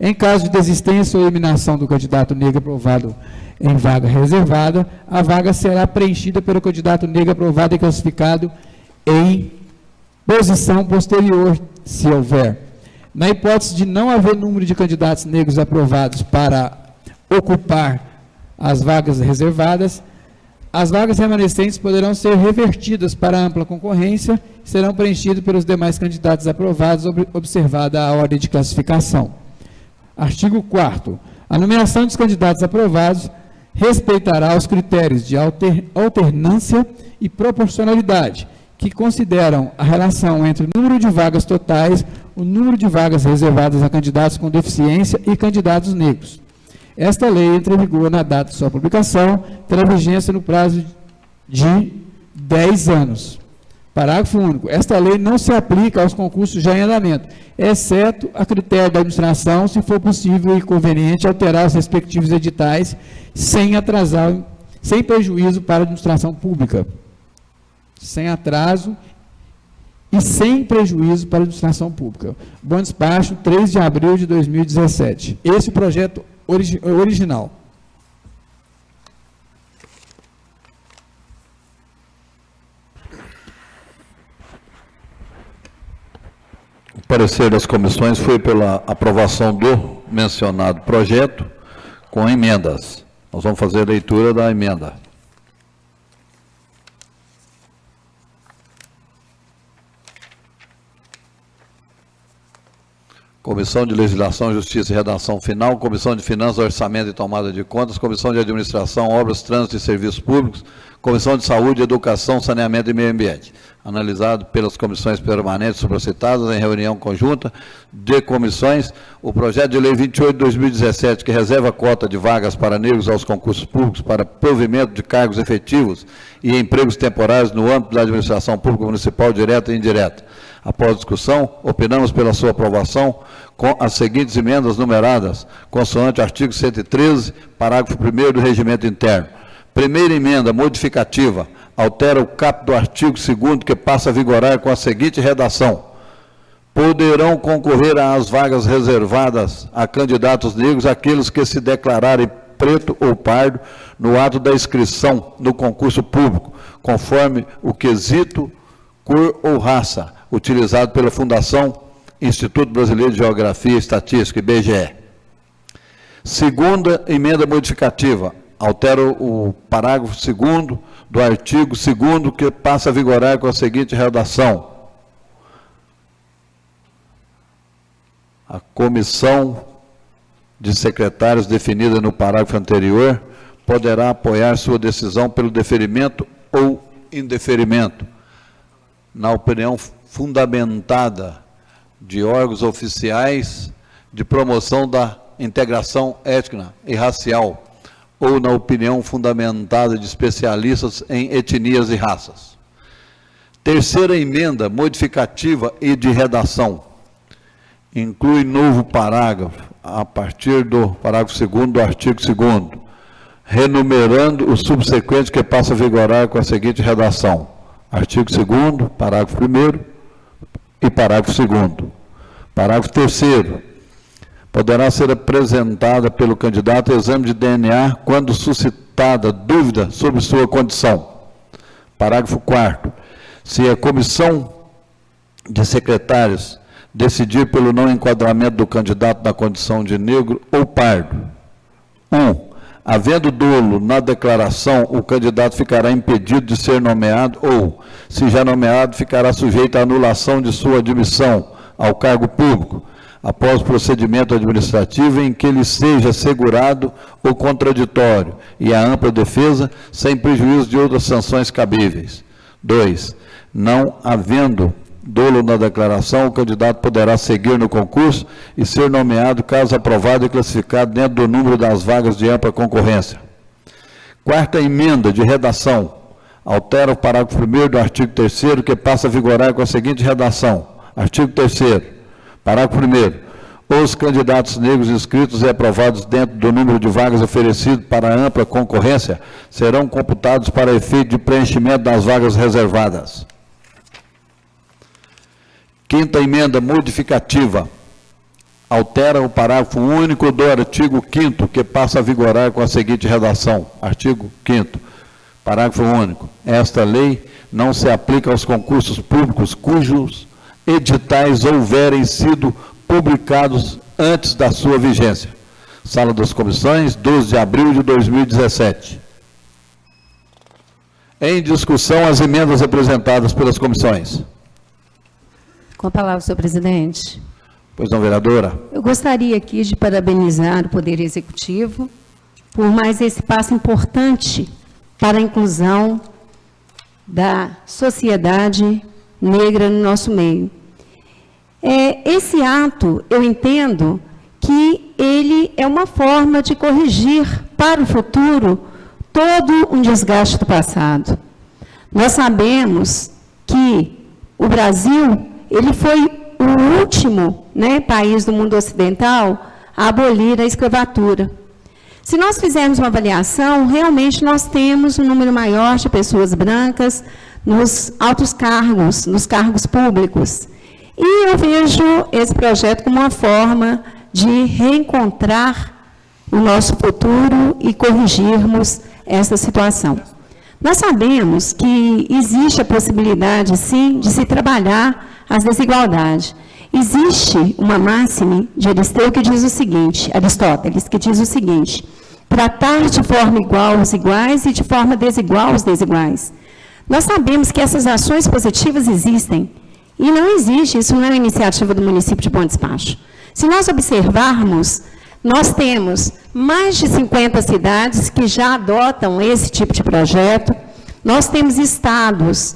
Em caso de desistência ou eliminação do candidato negro aprovado em vaga reservada, a vaga será preenchida pelo candidato negro aprovado e classificado em posição posterior, se houver. Na hipótese de não haver número de candidatos negros aprovados para ocupar as vagas reservadas, as vagas remanescentes poderão ser revertidas para ampla concorrência e serão preenchidas pelos demais candidatos aprovados, observada a ordem de classificação. Artigo 4º. A nomeação dos candidatos aprovados respeitará os critérios de alternância e proporcionalidade, que consideram a relação entre o número de vagas totais, o número de vagas reservadas a candidatos com deficiência e candidatos negros. Esta lei entra em vigor na data de sua publicação, terá vigência no prazo de 10 anos. Parágrafo único. Esta lei não se aplica aos concursos já em andamento, exceto a critério da administração, se for possível e conveniente alterar os respectivos editais sem prejuízo para a administração pública. Sem atraso e sem prejuízo para a administração pública. Bom despacho, 3 de abril de 2017. Esse projeto original. O parecer das comissões foi pela aprovação do mencionado projeto com emendas. Nós vamos fazer a leitura da emenda. Comissão de Legislação, Justiça e Redação Final, Comissão de Finanças, Orçamento e Tomada de Contas, Comissão de Administração, Obras, Trânsito e Serviços Públicos, Comissão de Saúde, Educação, Saneamento e Meio Ambiente. Analisado pelas comissões permanentes supracitadas em reunião conjunta de comissões, o projeto de lei 28 de 2017, que reserva cota de vagas para negros aos concursos públicos para provimento de cargos efetivos e empregos temporários no âmbito da administração pública municipal direta e indireta. Após discussão, opinamos pela sua aprovação com as seguintes emendas numeradas, consoante artigo 113, parágrafo 1º do Regimento Interno. Primeira emenda modificativa, altera o caput do artigo 2º, que passa a vigorar com a seguinte redação: poderão concorrer às vagas reservadas a candidatos negros aqueles que se declararem preto ou pardo no ato da inscrição no concurso público, conforme o quesito cor ou raça, utilizado pela Fundação Instituto Brasileiro de Geografia e Estatística, IBGE. Segunda emenda modificativa, altera o parágrafo 2º do artigo 2º, que passa a vigorar com a seguinte redação: a comissão de secretários definida no parágrafo anterior poderá apoiar sua decisão pelo deferimento ou indeferimento, na opinião fundamentada de órgãos oficiais de promoção da integração étnica e racial, ou na opinião fundamentada de especialistas em etnias e raças. Terceira emenda modificativa e de redação, inclui novo parágrafo, a partir do parágrafo 2º do artigo 2º, renumerando o subsequente que passa a vigorar com a seguinte redação. Artigo 2º, parágrafo 1º e parágrafo 2º. Parágrafo 3º. Poderá ser apresentada pelo candidato exame de DNA quando suscitada dúvida sobre sua condição. Parágrafo 4º. Se a comissão de secretários decidir pelo não enquadramento do candidato na condição de negro ou pardo. 1. Havendo dolo na declaração, o candidato ficará impedido de ser nomeado ou, se já nomeado, ficará sujeito à anulação de sua admissão ao cargo público, após procedimento administrativo em que lhe seja assegurado o contraditório e a ampla defesa, sem prejuízo de outras sanções cabíveis. 2. Não havendo dolo na declaração, o candidato poderá seguir no concurso e ser nomeado caso aprovado e classificado dentro do número das vagas de ampla concorrência. Quarta emenda de redação. Altera o parágrafo 1º do artigo 3º, que passa a vigorar com a seguinte redação. Artigo 3º. Parágrafo 1º. Os candidatos negros inscritos e aprovados dentro do número de vagas oferecido para ampla concorrência serão computados para efeito de preenchimento das vagas reservadas. Quinta emenda modificativa. Altera o parágrafo único do artigo 5º, que passa a vigorar com a seguinte redação. Artigo 5º. Parágrafo único. Esta lei não se aplica aos concursos públicos cujos editais houverem sido publicados antes da sua vigência. Sala das Comissões, 12 de abril de 2017. Em discussão, as emendas apresentadas pelas comissões. Com a palavra, senhor presidente. Pois não, vereadora. Eu gostaria aqui de parabenizar o Poder Executivo por mais esse passo importante para a inclusão da sociedade negra no nosso meio. Esse ato, eu entendo que ele é uma forma de corrigir para o futuro todo um desgaste do passado. Nós sabemos que o Brasil, ele foi o último, país do mundo ocidental a abolir a escravatura. Se nós fizermos uma avaliação, realmente nós temos um número maior de pessoas brancas nos altos cargos, nos cargos públicos. E eu vejo esse projeto como uma forma de reencontrar o nosso futuro e corrigirmos essa situação. Nós sabemos que existe a possibilidade, sim, de se trabalhar as desigualdades. Existe uma máxima de Aristóteles que diz o seguinte, tratar de forma igual os iguais e de forma desigual os desiguais. Nós sabemos que essas ações positivas existem, e não existe, isso não é uma iniciativa do município de Bom Despacho. Se nós observarmos, nós temos mais de 50 cidades que já adotam esse tipo de projeto, nós temos estados,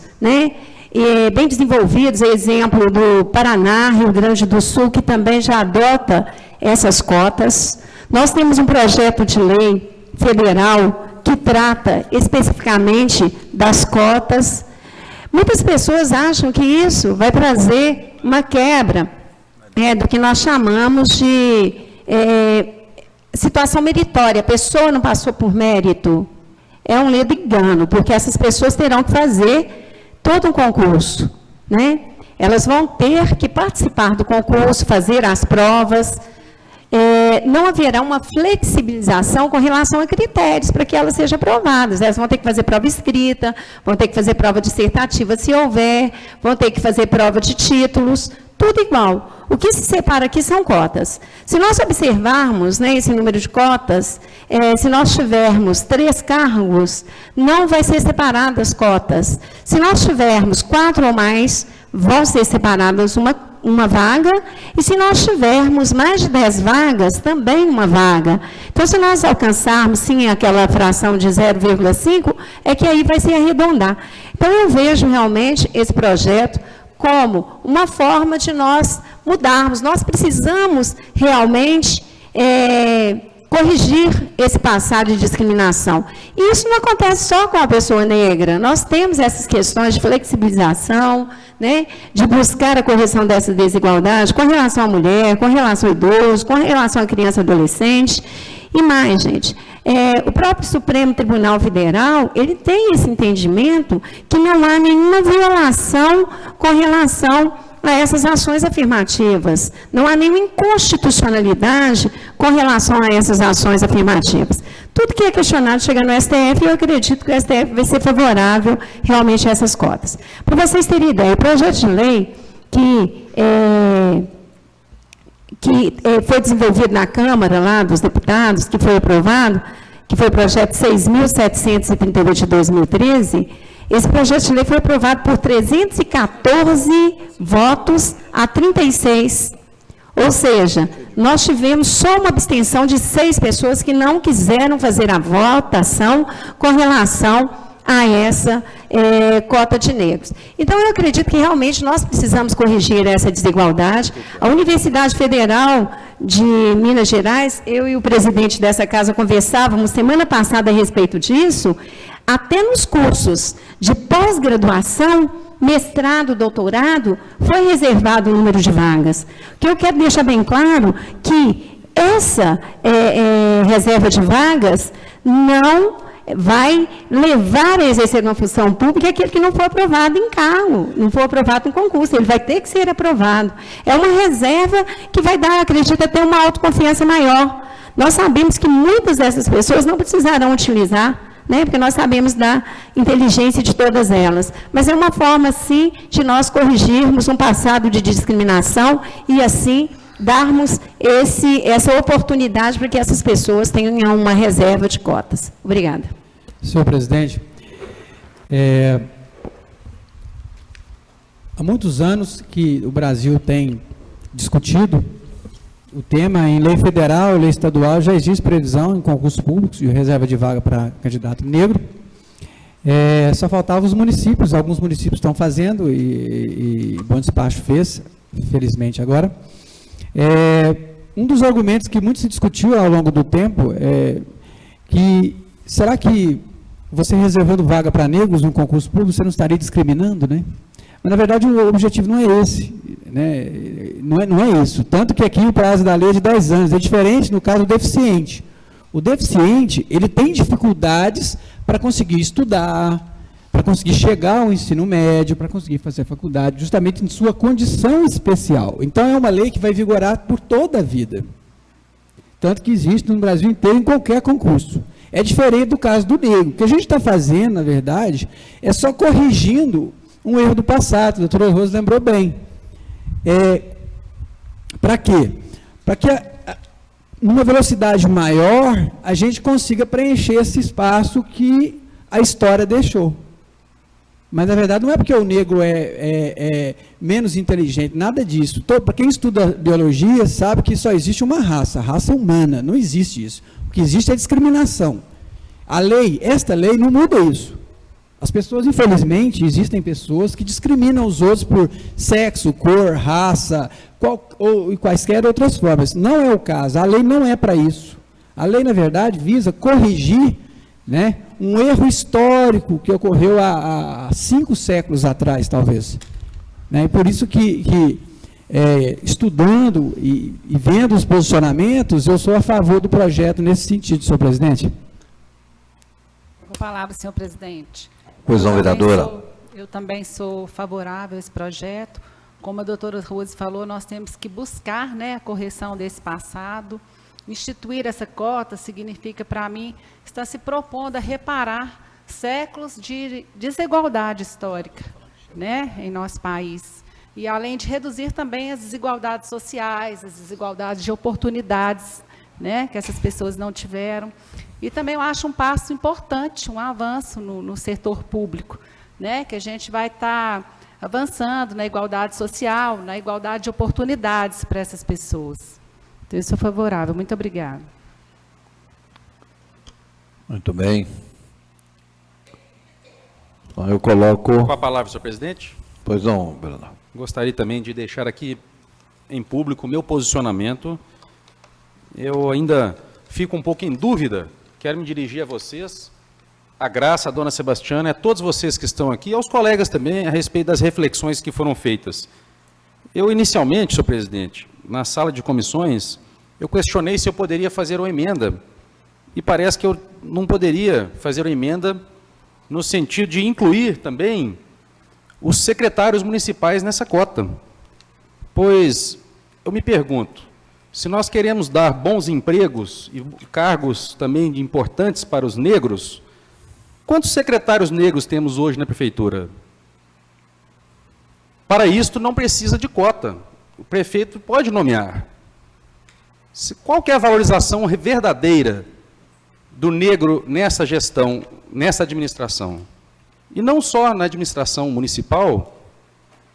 bem desenvolvidos, exemplo do Paraná, Rio Grande do Sul, que também já adota essas cotas. Nós temos um projeto de lei federal que trata especificamente das cotas. Muitas pessoas acham que isso vai trazer uma quebra do que nós chamamos de situação meritória. A pessoa não passou por mérito. É um ledo engano, porque essas pessoas terão que fazer todo um concurso, Elas vão ter que participar do concurso, fazer as provas. Não haverá uma flexibilização com relação a critérios para que elas sejam aprovadas. Elas vão ter que fazer prova escrita, vão ter que fazer prova dissertativa, se houver, vão ter que fazer prova de títulos, tudo igual. O que se separa aqui são cotas. Se nós observarmos esse número de cotas, se nós tivermos 3 cargos, não vai ser separadas as cotas. Se nós tivermos 4 ou mais, vão ser separadas uma vaga, e se nós tivermos mais de 10 vagas, também uma vaga. Então, se nós alcançarmos, sim, aquela fração de 0,5, é que aí vai se arredondar. Então, eu vejo realmente esse projeto como uma forma de nós mudarmos. Nós precisamos realmente corrigir esse passado de discriminação. E isso não acontece só com a pessoa negra. Nós temos essas questões de flexibilização, de buscar a correção dessa desigualdade com relação à mulher, com relação ao idoso, com relação à criança e adolescente. E mais, gente, o próprio Supremo Tribunal Federal, ele tem esse entendimento que não há nenhuma violação com relação a essas ações afirmativas. Não há nenhuma inconstitucionalidade com relação a essas ações afirmativas. Tudo que é questionado chega no STF, e eu acredito que o STF vai ser favorável realmente a essas cotas. Para vocês terem ideia, o projeto de lei que foi desenvolvido na Câmara, lá dos deputados, que foi aprovado, que foi o projeto 6.738 de 2013, esse projeto de lei foi aprovado por 314 votos a 36. Ou seja, nós tivemos só uma abstenção de 6 pessoas que não quiseram fazer a votação com relação a essa cota de negros. Então, eu acredito que realmente nós precisamos corrigir essa desigualdade. A Universidade Federal de Minas Gerais, eu e o presidente dessa casa conversávamos semana passada a respeito disso, até nos cursos de pós-graduação, mestrado, doutorado, foi reservado o número de vagas. O que eu quero deixar bem claro que essa reserva de vagas não vai levar a exercer uma função pública aquele que não for aprovado em cargo, não for aprovado em concurso, ele vai ter que ser aprovado. É uma reserva que vai dar, acredito, até uma autoconfiança maior. Nós sabemos que muitas dessas pessoas não precisarão utilizar, né, porque nós sabemos da inteligência de todas elas. Mas é uma forma, sim, de nós corrigirmos um passado de discriminação e, assim, darmos essa oportunidade para que essas pessoas tenham uma reserva de cotas. Obrigada. Senhor presidente, há muitos anos que o Brasil tem discutido o tema em lei federal, lei estadual, já existe previsão em concursos públicos de reserva de vaga para candidato negro. Só faltavam os municípios, alguns municípios estão fazendo e Bom Despacho fez, felizmente agora. Um dos argumentos que muito se discutiu ao longo do tempo é que, será que você reservando vaga para negros no concurso público, você não estaria discriminando, né? Mas, na verdade, o objetivo não é esse, né? Não é isso. Tanto que aqui o prazo da lei é de 10 anos. É diferente no caso do deficiente. O deficiente, ele tem dificuldades para conseguir estudar, para conseguir chegar ao ensino médio, para conseguir fazer a faculdade, justamente em sua condição especial. Então, é uma lei que vai vigorar por toda a vida. Tanto que existe no Brasil inteiro, em qualquer concurso. É diferente do caso do negro. O que a gente está fazendo, na verdade, é só corrigindo um erro do passado, a doutora Rose lembrou bem. Para quê? Para que, numa velocidade maior, a gente consiga preencher esse espaço que a história deixou. Mas, na verdade, não é porque o negro é menos inteligente, nada disso. Para quem estuda biologia, sabe que só existe uma raça, a raça humana, não existe isso. O que existe é discriminação. A lei, esta lei, não muda isso. As pessoas, infelizmente, existem pessoas que discriminam os outros por sexo, cor, raça, ou quaisquer outras formas. Não é o caso, a lei não é para isso. A lei, na verdade, visa corrigir, né, um erro histórico que ocorreu há 5 séculos atrás, talvez. Né, e por isso que estudando e vendo os posicionamentos, eu sou a favor do projeto nesse sentido, senhor presidente. Com a palavra, senhor presidente. Pois não, vereadora. Eu também sou favorável a esse projeto. Como a doutora Rose falou, nós temos que buscar, né, a correção desse passado. Instituir essa cota significa, para mim, estar se propondo a reparar séculos de desigualdade histórica, né, em nosso país. E além de reduzir também as desigualdades sociais, as desigualdades de oportunidades, né, que essas pessoas não tiveram. E também eu acho um passo importante, um avanço no setor público, né, que a gente vai estar avançando na igualdade social, na igualdade de oportunidades para essas pessoas. Então, eu sou favorável. Muito obrigada. Muito bem. Então, eu coloco... Com a palavra, senhor presidente. Pois não, Bernardo. Gostaria também de deixar aqui em público o meu posicionamento. Eu ainda fico um pouco em dúvida. Quero me dirigir a vocês, a Graça, a dona Sebastiana, a todos vocês que estão aqui, aos colegas também, a respeito das reflexões que foram feitas. Eu, inicialmente, senhor presidente, na sala de comissões, eu questionei se eu poderia fazer uma emenda e parece que eu não poderia fazer uma emenda no sentido de incluir também os secretários municipais nessa cota. Pois, eu me pergunto, se nós queremos dar bons empregos e cargos também importantes para os negros, quantos secretários negros temos hoje na prefeitura? Para isto não precisa de cota. O prefeito pode nomear. Qual que é a valorização verdadeira do negro nessa gestão, nessa administração? E não só na administração municipal,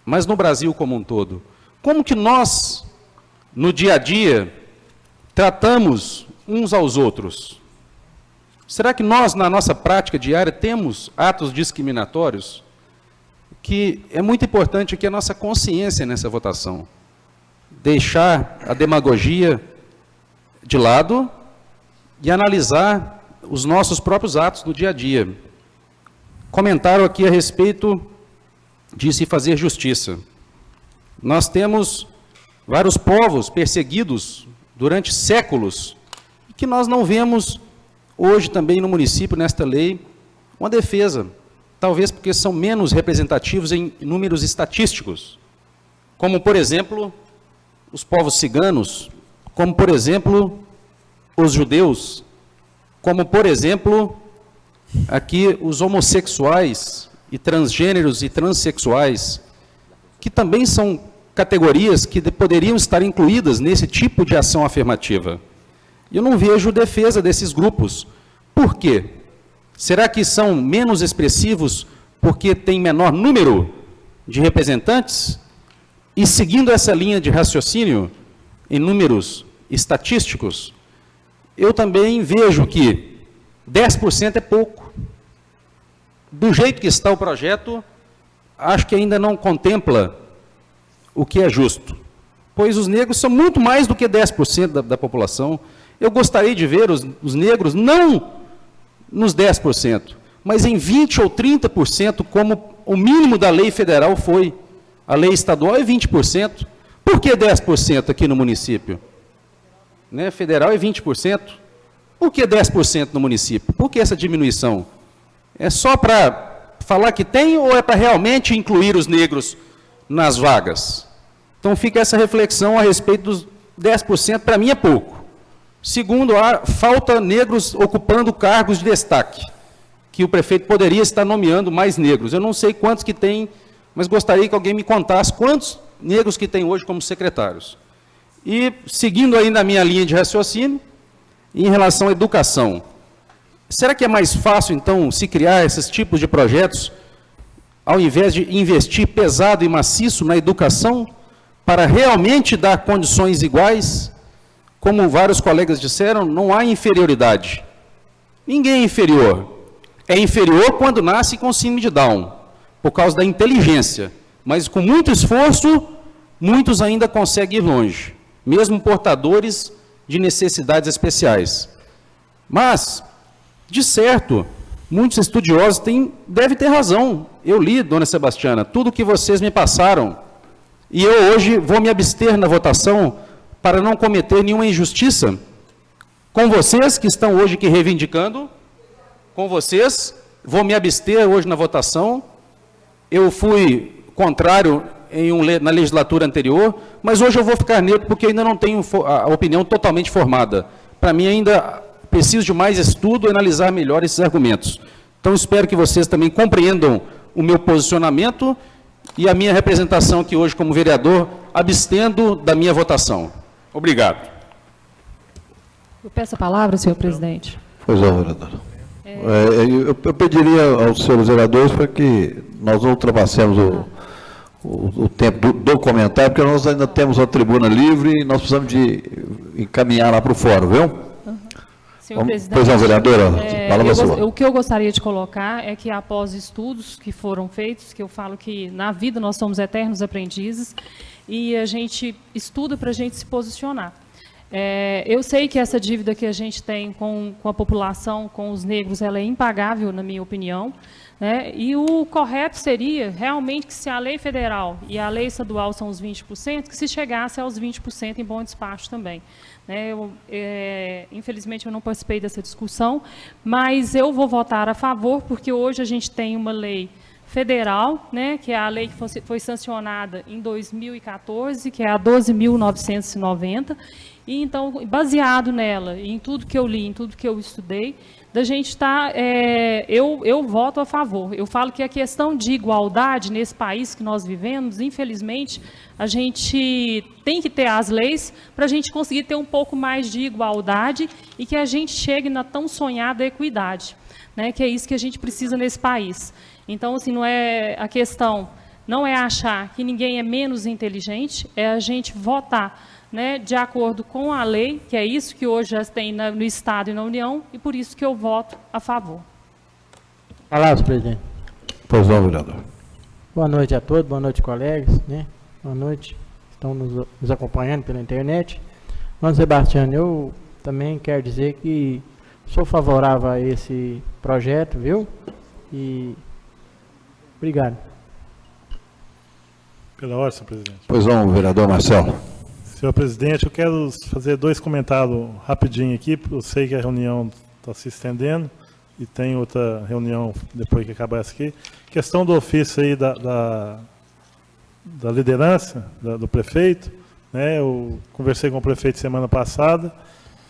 mas no Brasil como um todo. Como que nós, no dia a dia, tratamos uns aos outros? Será que nós, na nossa prática diária, temos atos discriminatórios? Que é muito importante aqui a nossa consciência nessa votação. Deixar a demagogia de lado e analisar os nossos próprios atos do dia a dia. Comentaram aqui a respeito de se fazer justiça. Nós temos vários povos perseguidos durante séculos, que nós não vemos hoje também no município, nesta lei, uma defesa. Talvez porque são menos representativos em números estatísticos, como, por exemplo, os povos ciganos, como, por exemplo, os judeus, como, por exemplo, aqui os homossexuais e transgêneros e transexuais, que também são categorias que poderiam estar incluídas nesse tipo de ação afirmativa. Eu não vejo defesa desses grupos. Por quê? Será que são menos expressivos porque tem menor número de representantes? E seguindo essa linha de raciocínio, em números estatísticos, eu também vejo que 10% é pouco. Do jeito que está o projeto, acho que ainda não contempla o que é justo, pois os negros são muito mais do que 10% da população. Eu gostaria de ver os negros não nos 10%, mas em 20% ou 30%, como o mínimo da lei federal foi. A lei estadual é 20%. Por que 10% aqui no município? Né? Federal é 20%. Por que 10% no município? Por que essa diminuição? É só para falar que tem ou é para realmente incluir os negros nas vagas? Então fica essa reflexão a respeito dos 10%, para mim é pouco. Segundo, falta negros ocupando cargos de destaque, que o prefeito poderia estar nomeando mais negros. Eu não sei quantos que tem, mas gostaria que alguém me contasse quantos negros que tem hoje como secretários. E, seguindo ainda a minha linha de raciocínio, em relação à educação, será que é mais fácil, então, se criar esses tipos de projetos, ao invés de investir pesado e maciço na educação, para realmente dar condições iguais? Como vários colegas disseram, não há inferioridade. Ninguém é inferior. É inferior quando nasce com síndrome de Down, por causa da inteligência. Mas com muito esforço, muitos ainda conseguem ir longe, mesmo portadores de necessidades especiais. Mas, de certo, muitos estudiosos devem ter razão. Eu li, dona Sebastiana, tudo o que vocês me passaram, e eu hoje vou me abster na votação para não cometer nenhuma injustiça com vocês que estão hoje aqui reivindicando, com vocês, vou me abster hoje na votação. Eu fui contrário na legislatura anterior, mas hoje eu vou ficar neutro porque ainda não tenho a opinião totalmente formada. Para mim ainda preciso de mais estudo e analisar melhor esses argumentos. Então espero que vocês também compreendam o meu posicionamento e a minha representação aqui hoje como vereador, abstendo da minha votação. Obrigado. Eu peço a palavra, senhor presidente. Pois é, vereador. Eu pediria aos senhores vereadores para que nós não ultrapassemos o tempo do comentário, porque nós ainda temos a tribuna livre e nós precisamos de encaminhar lá para o fórum, viu? Senhor presidente, pois não, vereadora, palavra sua. O que eu gostaria de colocar é que, após estudos que foram feitos, que eu falo que na vida nós somos eternos aprendizes, e a gente estuda para a gente se posicionar. Eu sei que essa dívida que a gente tem com a população, com os negros, ela é impagável, na minha opinião, né? E o correto seria, realmente, que se a lei federal e a lei estadual são os 20%, que se chegasse aos 20% em bom despacho também. né? Infelizmente, eu não participei dessa discussão, mas eu vou votar a favor, porque hoje a gente tem uma lei federal, né, que é a lei que foi sancionada em 2014, que é a 12.990, e então, baseado nela, em tudo que eu li, em tudo que eu estudei, da gente estar, eu voto a favor. Eu falo que a questão de igualdade nesse país que nós vivemos, infelizmente, a gente tem que ter as leis para a gente conseguir ter um pouco mais de igualdade e que a gente chegue na tão sonhada equidade, né, que é isso que a gente precisa nesse país. Então, assim, não é a questão, não é achar que ninguém é menos inteligente, é a gente votar, né, de acordo com a lei, que é isso que hoje já tem no Estado e na União, e por isso que eu voto a favor. Palavras, presidente. Pois não, vereador. Boa noite a todos, boa noite, colegas, né? Boa noite, estão nos acompanhando pela internet. Mano Sebastião, eu também quero dizer que sou favorável a esse projeto, viu? E obrigado. Pela ordem, senhor presidente. Pois não, vereador Marcelo. Senhor presidente, eu quero fazer 2 comentários rapidinho aqui. Eu sei que a reunião está se estendendo e tem outra reunião depois que acabar essa aqui. Questão do ofício aí da liderança do prefeito, né? Eu conversei com o prefeito semana passada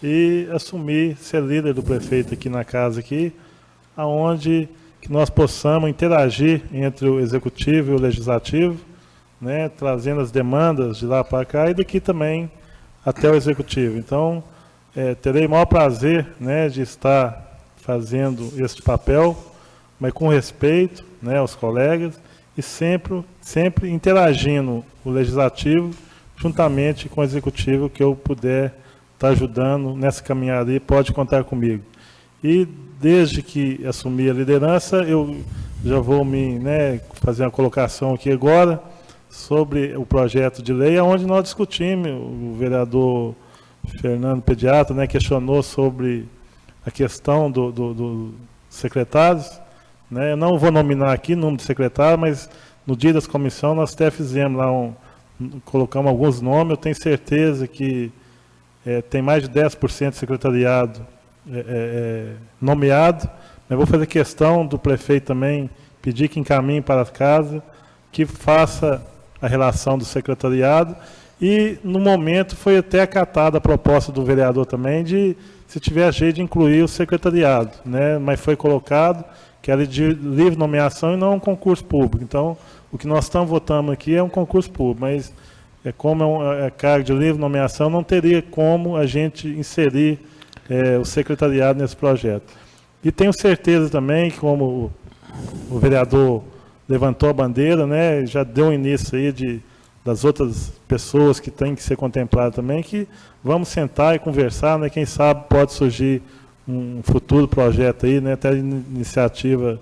e assumi ser líder do prefeito aqui na casa aqui, aonde que nós possamos interagir entre o executivo e o legislativo, né, trazendo as demandas de lá para cá e daqui também até o executivo. Então, terei o maior prazer, né, de estar fazendo este papel, mas com respeito, né, aos colegas e sempre interagindo o legislativo juntamente com o executivo, que eu puder estar ajudando nessa caminhada aí, pode contar comigo. E desde que assumi a liderança, eu já vou fazer uma colocação aqui agora sobre o projeto de lei, onde nós discutimos, o vereador Fernando Pediatra, né, questionou sobre a questão dos secretários, né? Eu não vou nominar aqui o número de secretário, mas no dia das comissões nós até fizemos lá, colocamos alguns nomes, eu tenho certeza que tem mais de 10% de secretariado nomeado, mas vou fazer questão do prefeito também pedir que encaminhe para casa, que faça a relação do secretariado, e no momento foi até acatada a proposta do vereador também de, se tiver jeito, de incluir o secretariado, né? Mas foi colocado que era de livre nomeação e não um concurso público. Então, o que nós estamos votando aqui é um concurso público, mas como é cargo de livre nomeação, não teria como a gente inserir o secretariado nesse projeto. E tenho certeza também que, como o vereador levantou a bandeira, né, já deu início aí das outras pessoas que têm que ser contempladas também, que vamos sentar e conversar, né, quem sabe pode surgir um futuro projeto aí, né, até iniciativa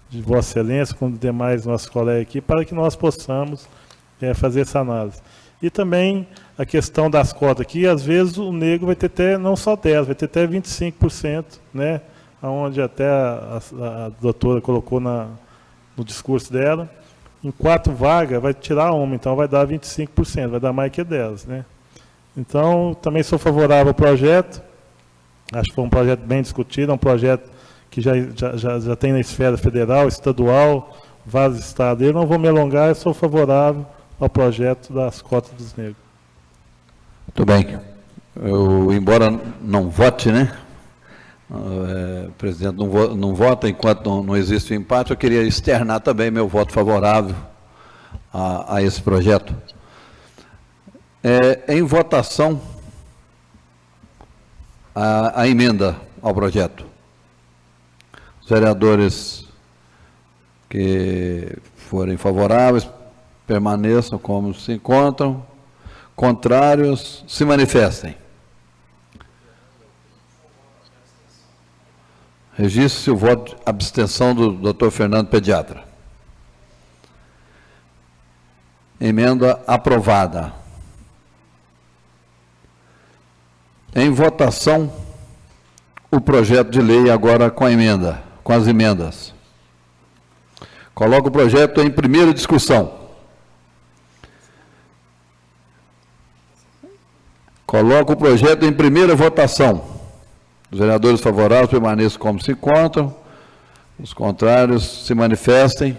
de Vossa Excelência, com os demais nossos colegas aqui, para que nós possamos fazer essa análise. E também a questão das cotas aqui, às vezes o negro vai ter até, não só 10%, vai ter até 25%, né, onde até a doutora colocou no discurso dela, em 4 vagas vai tirar uma, então vai dar 25%, vai dar mais que 10%, né. Então, também sou favorável ao projeto, acho que foi um projeto bem discutido, é um projeto que já tem na esfera federal, estadual, vários estados. Eu não vou me alongar, eu sou favorável ao projeto das cotas dos negros. Muito bem. Eu, embora não vote, né? O presidente não vota enquanto não existe o empate, eu queria externar também meu voto favorável a esse projeto. Em votação, a emenda ao projeto. Os vereadores que forem favoráveis permaneçam como se encontram, contrários se manifestem. Registre-se o voto de abstenção do Dr. Fernando Pediatra. Emenda aprovada. Em votação, o projeto de lei agora com a emenda, com as emendas. Coloco o projeto em primeira discussão. Coloco o projeto em primeira votação. Os vereadores favoráveis permaneçam como se encontram. Os contrários se manifestem.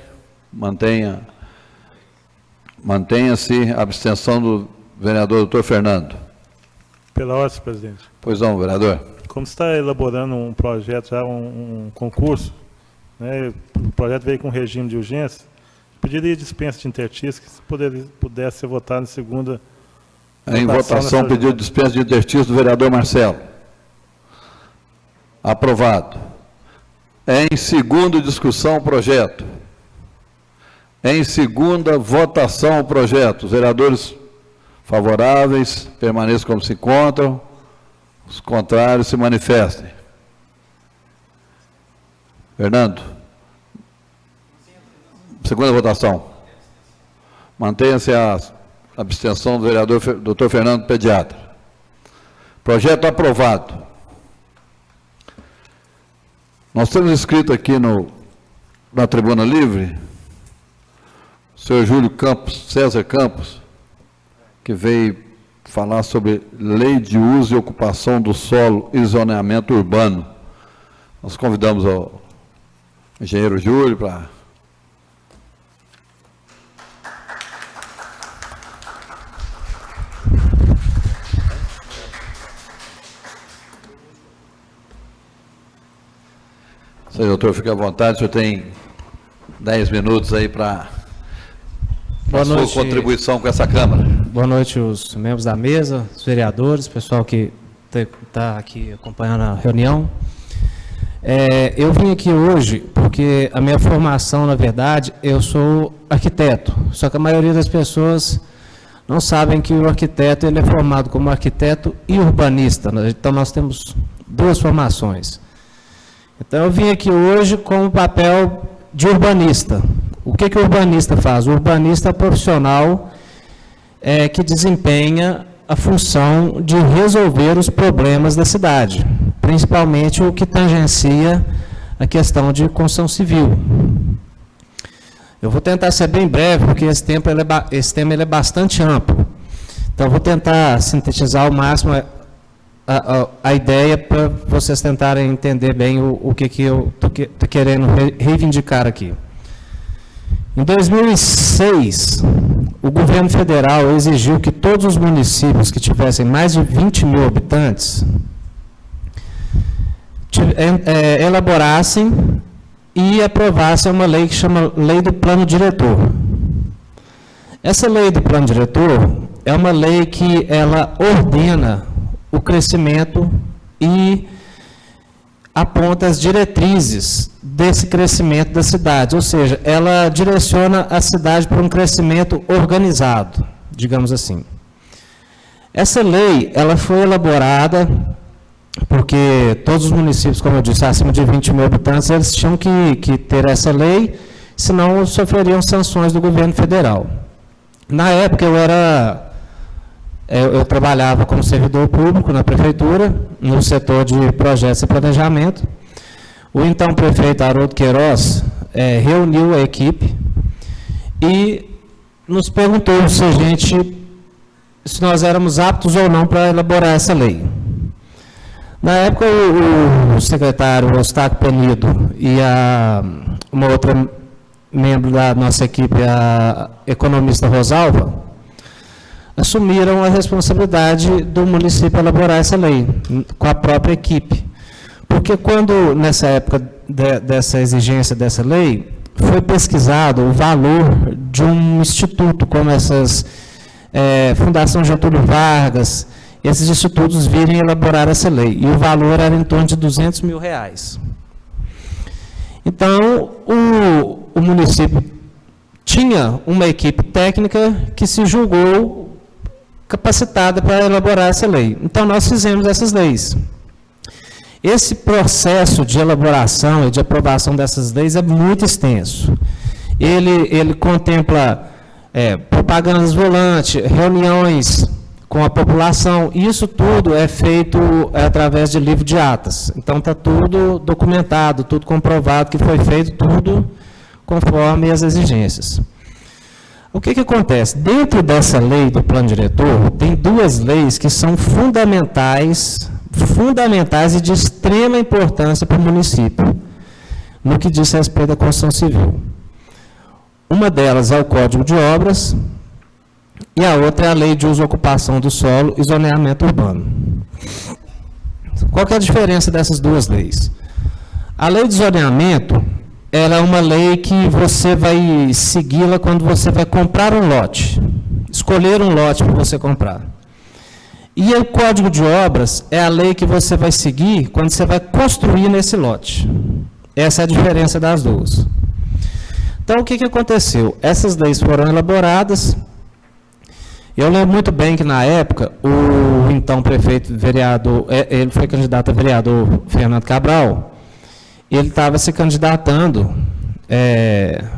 Mantenha-se a abstenção do vereador doutor Fernando. Pela ordem, senhor presidente. Pois não, vereador. Como você está elaborando um projeto, já um concurso, né, o projeto veio com regime de urgência, pediria dispensa de interstício, que se pudesse ser votado em segunda Em votação, pedido de dispensa de interstício do vereador Marcelo. Aprovado. Em segunda discussão, o projeto. Em segunda votação, o projeto. Os vereadores favoráveis permaneçam como se encontram. Os contrários se manifestem. Fernando. Segunda votação. Mantenha-se a abstenção do vereador Dr. Fernando Pediatra. Projeto aprovado. Nós temos inscrito aqui na Tribuna Livre o senhor Júlio Campos, César Campos, que veio falar sobre lei de uso e ocupação do solo e zoneamento urbano. Nós convidamos o engenheiro Júlio para... Senhor doutor, fique à vontade, o senhor tem 10 minutos aí para a sua contribuição com essa Câmara. Boa noite, os membros da mesa, os vereadores, pessoal que está aqui acompanhando a reunião. Eu vim aqui hoje porque a minha formação, na verdade, eu sou arquiteto, só que a maioria das pessoas não sabem que o arquiteto ele é formado como arquiteto e urbanista, então nós temos duas formações. Então, eu vim aqui hoje com o papel de urbanista. O que o urbanista faz? O urbanista é profissional que desempenha a função de resolver os problemas da cidade, principalmente o que tangencia a questão de construção civil. Eu vou tentar ser bem breve, porque esse tema ele é bastante amplo. Então, eu vou tentar sintetizar ao máximo a ideia para vocês tentarem entender bem o que eu estou querendo reivindicar aqui. Em 2006, o governo federal exigiu que todos os municípios que tivessem mais de 20 mil habitantes elaborassem e aprovassem uma lei que chama Lei do Plano Diretor. Essa Lei do Plano Diretor é uma lei que ela ordena o crescimento e aponta as diretrizes desse crescimento da cidade, ou seja, ela direciona a cidade para um crescimento organizado, digamos assim. Essa lei, ela foi elaborada porque todos os municípios, como eu disse, acima de 20 mil habitantes, eles tinham que ter essa lei, senão sofreriam sanções do governo federal. Na época, eu trabalhava como servidor público na prefeitura, no setor de projetos e planejamento. O então prefeito Haroldo Queiroz reuniu a equipe e nos perguntou se nós éramos aptos ou não para elaborar essa lei. Na época, o secretário Eustáquio Penido e uma outra membro da nossa equipe, a economista Rosalva, assumiram a responsabilidade do município elaborar essa lei, com a própria equipe. Porque quando, nessa época dessa exigência dessa lei, foi pesquisado o valor de um instituto, como essas Fundação Getúlio Vargas, esses institutos virem elaborar essa lei, e o valor era em torno de R$200 mil. Então, o município tinha uma equipe técnica que se julgou capacitada para elaborar essa lei. Então, nós fizemos essas leis. Esse processo de elaboração e de aprovação dessas leis é muito extenso. Ele contempla propagandas volantes, reuniões com a população, e isso tudo é feito através de livro de atas. Então, está tudo documentado, tudo comprovado que foi feito, tudo conforme as exigências. O que acontece? Dentro dessa lei do plano diretor, tem duas leis que são fundamentais e de extrema importância para o município, no que diz respeito à construção civil. Uma delas é o Código de Obras e a outra é a Lei de Uso e Ocupação do Solo e Zoneamento Urbano. Qual que é a diferença dessas duas leis? A Lei de Zoneamento, ela é uma lei que você vai segui-la quando você vai comprar um lote, escolher um lote para você comprar. E o Código de Obras é a lei que você vai seguir quando você vai construir nesse lote. Essa é a diferença das duas. Então, o que aconteceu? Essas leis foram elaboradas. Eu lembro muito bem que, na época, o então prefeito vereador, ele foi candidato a vereador, Fernando Cabral, ele estava se candidatando,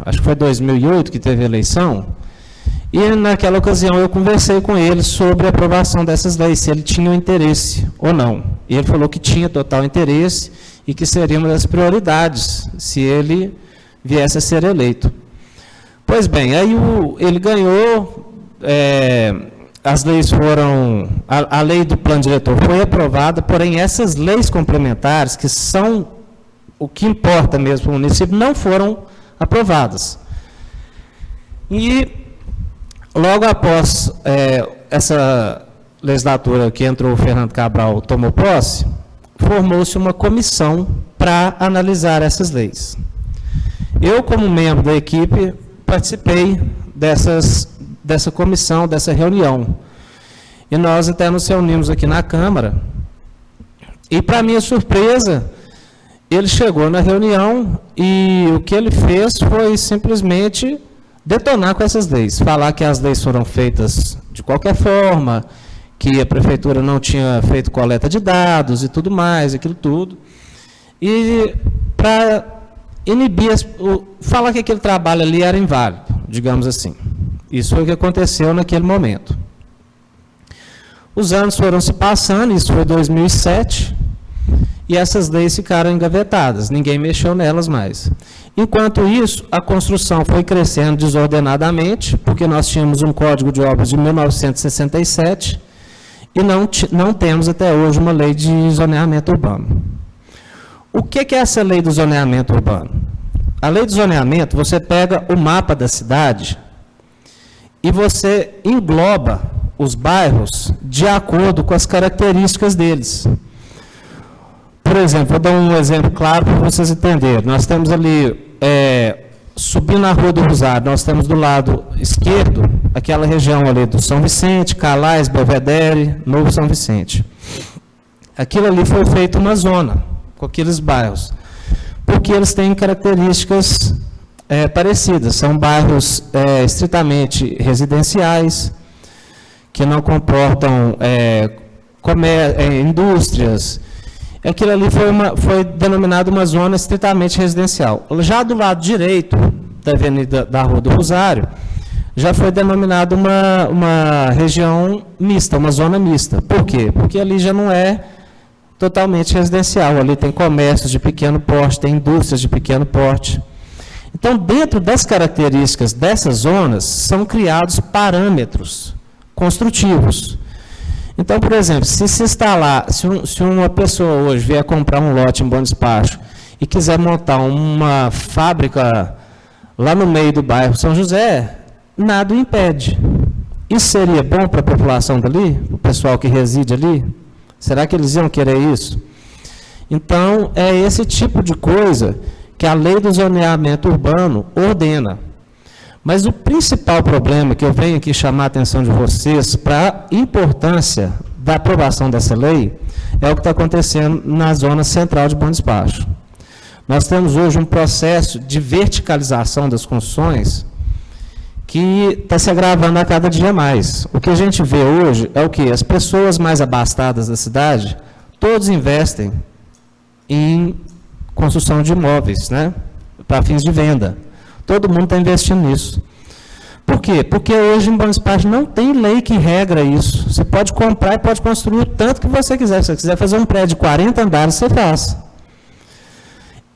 acho que foi 2008 que teve a eleição, e naquela ocasião eu conversei com ele sobre a aprovação dessas leis, se ele tinha interesse ou não. E ele falou que tinha total interesse e que seria uma das prioridades se ele viesse a ser eleito. Pois bem, aí ele ganhou, as leis foram, a lei do plano diretor foi aprovada, porém essas leis complementares, que são o que importa mesmo para o município, não foram aprovadas. E logo após essa legislatura que entrou o Fernando Cabral tomou posse, formou-se uma comissão para analisar essas leis. Eu, como membro da equipe, participei dessa comissão, dessa reunião. E nós até nos reunimos aqui na Câmara. E, para minha surpresa, ele chegou na reunião e o que ele fez foi simplesmente detonar com essas leis. Falar que as leis foram feitas de qualquer forma, que a prefeitura não tinha feito coleta de dados e tudo mais, aquilo tudo. E para inibir, falar que aquele trabalho ali era inválido, digamos assim. Isso foi o que aconteceu naquele momento. Os anos foram se passando, isso foi 2007, e essas leis ficaram engavetadas, ninguém mexeu nelas mais. Enquanto isso, a construção foi crescendo desordenadamente, porque nós tínhamos um Código de Obras de 1967 e não temos até hoje uma lei de zoneamento urbano. O que é essa lei do zoneamento urbano? A lei do zoneamento, você pega o mapa da cidade e você engloba os bairros de acordo com as características deles. Por exemplo, vou dar um exemplo claro para vocês entenderem. Nós temos ali, subindo na Rua do Rosário, nós temos do lado esquerdo, aquela região ali do São Vicente, Calais, Belvedere, Novo São Vicente. Aquilo ali foi feito uma zona, com aqueles bairros, porque eles têm características parecidas. São bairros estritamente residenciais, que não comportam indústrias. Aquilo ali foi denominado uma zona estritamente residencial. Já do lado direito da Avenida da Rua do Rosário, já foi denominado uma região mista, uma zona mista. Por quê? Porque ali já não é totalmente residencial. Ali tem comércios de pequeno porte, tem indústrias de pequeno porte. Então, dentro das características dessas zonas, são criados parâmetros construtivos. Então, por exemplo, se instalar, se uma pessoa hoje vier comprar um lote em Bom Despacho e quiser montar uma fábrica lá no meio do bairro São José, nada o impede. Isso seria bom para a população dali, o pessoal que reside ali? Será que eles iam querer isso? Então, é esse tipo de coisa que a lei do zoneamento urbano ordena. Mas o principal problema que eu venho aqui chamar a atenção de vocês para a importância da aprovação dessa lei é o que está acontecendo na zona central de Bom Despacho. Nós temos hoje um processo de verticalização das construções que está se agravando a cada dia mais. O que a gente vê hoje é o quê? As pessoas mais abastadas da cidade, todos investem em construção de imóveis, né? Para fins de venda. Todo mundo está investindo nisso. Por quê? Porque hoje em Bom Despacho não tem lei que regra isso. Você pode comprar e pode construir o tanto que você quiser. Se você quiser fazer um prédio de 40 andares, você faz.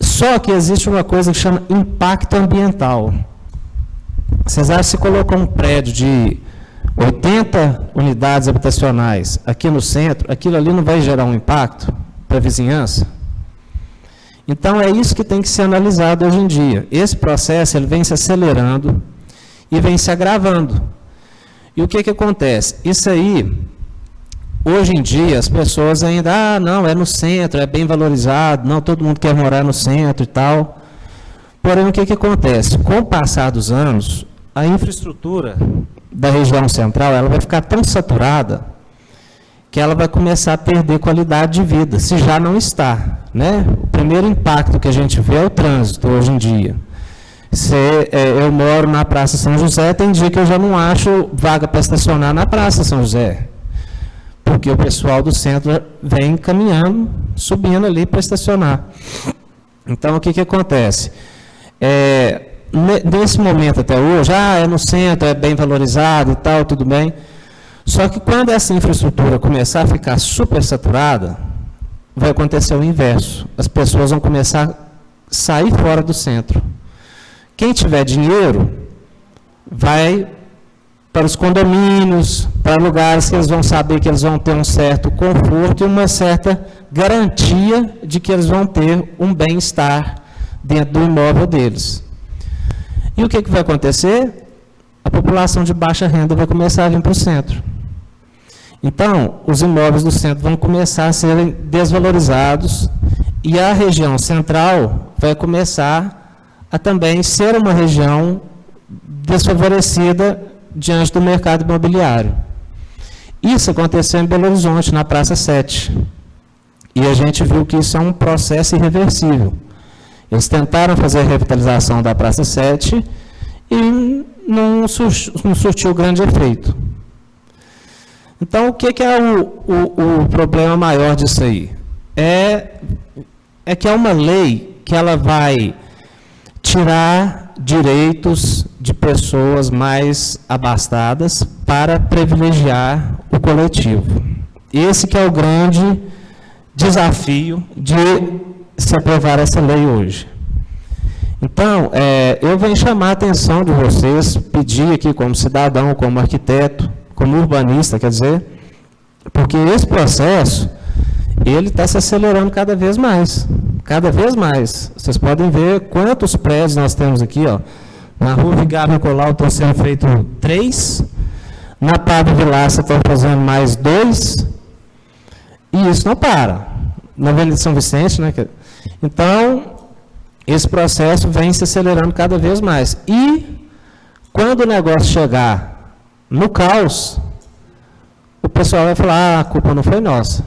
Só que existe uma coisa que chama impacto ambiental. Vocês acham que se colocou um prédio de 80 unidades habitacionais aqui no centro, aquilo ali não vai gerar um impacto para a vizinhança? Então, é isso que tem que ser analisado hoje em dia. Esse processo ele vem se acelerando e vem se agravando. E o que acontece? Isso aí, hoje em dia, as pessoas ainda, não, é no centro, é bem valorizado, não, todo mundo quer morar no centro e tal. Porém, o que acontece? Com o passar dos anos, a infraestrutura da região central ela vai ficar tão saturada que ela vai começar a perder qualidade de vida, se já não está, né? O primeiro impacto que a gente vê é o trânsito hoje em dia. Eu moro na Praça São José, tem dia que eu já não acho vaga para estacionar na Praça São José, porque o pessoal do centro vem caminhando, subindo ali para estacionar. Então, o que acontece? Nesse momento até hoje, é no centro, é bem valorizado e tal, tudo bem. Só que quando essa infraestrutura começar a ficar super saturada, vai acontecer o inverso. As pessoas vão começar a sair fora do centro. Quem tiver dinheiro, vai para os condomínios, para lugares que eles vão saber que eles vão ter um certo conforto e uma certa garantia de que eles vão ter um bem-estar dentro do imóvel deles. E o que vai acontecer? A população de baixa renda vai começar a vir para o centro. Então, os imóveis do centro vão começar a serem desvalorizados e a região central vai começar a também ser uma região desfavorecida diante do mercado imobiliário. Isso aconteceu em Belo Horizonte, na Praça 7. E a gente viu que isso é um processo irreversível. Eles tentaram fazer a revitalização da Praça 7 e não surtiu grande efeito. Então, o que é o problema maior disso aí? É que é uma lei que ela vai tirar direitos de pessoas mais abastadas para privilegiar o coletivo. Esse que é o grande desafio de se aprovar essa lei hoje. Então, eu venho chamar a atenção de vocês, pedir aqui como cidadão, como arquiteto, como urbanista, quer dizer, porque esse processo, ele está se acelerando cada vez mais. Cada vez mais. Vocês podem ver quantos prédios nós temos aqui, ó. Na Rua Vigário Nicolau estão sendo feitos 3, na Pablo Vilaça estão fazendo mais 2, e isso não para. Na Avenida São Vicente, né? Então, esse processo vem se acelerando cada vez mais. E, quando o negócio chegar no caos, o pessoal vai falar, a culpa não foi nossa.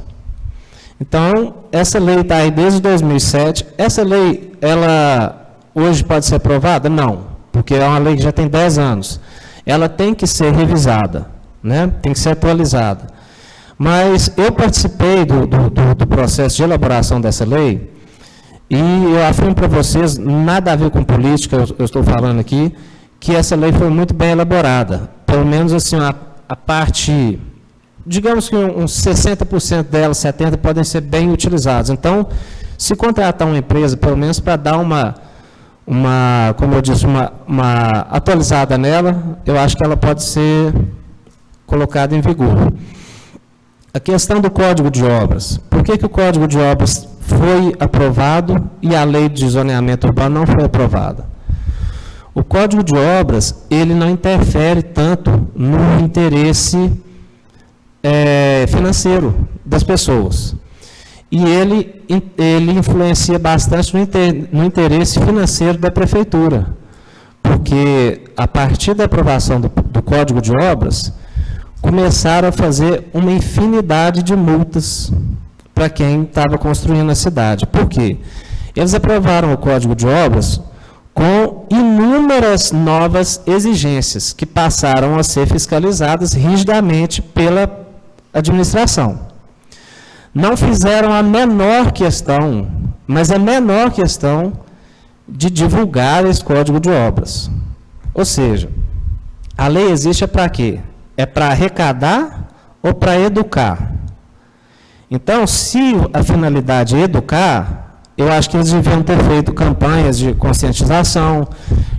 Então, essa lei está aí desde 2007. Essa lei, ela hoje pode ser aprovada? Não, porque é uma lei que já tem 10 anos. Ela tem que ser revisada, né? Tem que ser atualizada. Mas eu participei do processo de elaboração dessa lei e eu afirmo para vocês, nada a ver com política, eu estou falando aqui, que essa lei foi muito bem elaborada. Pelo menos assim, a parte, digamos que uns 60% dela, 70% podem ser bem utilizados. Então, se contratar uma empresa, pelo menos para dar como eu disse, uma atualizada nela, eu acho que ela pode ser colocada em vigor. A questão do Código de Obras. Por que o Código de Obras foi aprovado e a Lei de Zoneamento Urbano não foi aprovada? O Código de Obras, ele não interfere tanto no interesse financeiro das pessoas. E ele influencia bastante no interesse financeiro da prefeitura. Porque, a partir da aprovação do Código de Obras, começaram a fazer uma infinidade de multas para quem estava construindo a cidade. Por quê? Eles aprovaram o Código de Obras com inúmeras novas exigências que passaram a ser fiscalizadas rigidamente pela administração. Não fizeram a menor questão, mas a menor questão de divulgar esse Código de Obras. Ou seja, a lei existe para quê? É para arrecadar ou para educar? Então, se a finalidade é educar, eu acho que eles deviam ter feito campanhas de conscientização,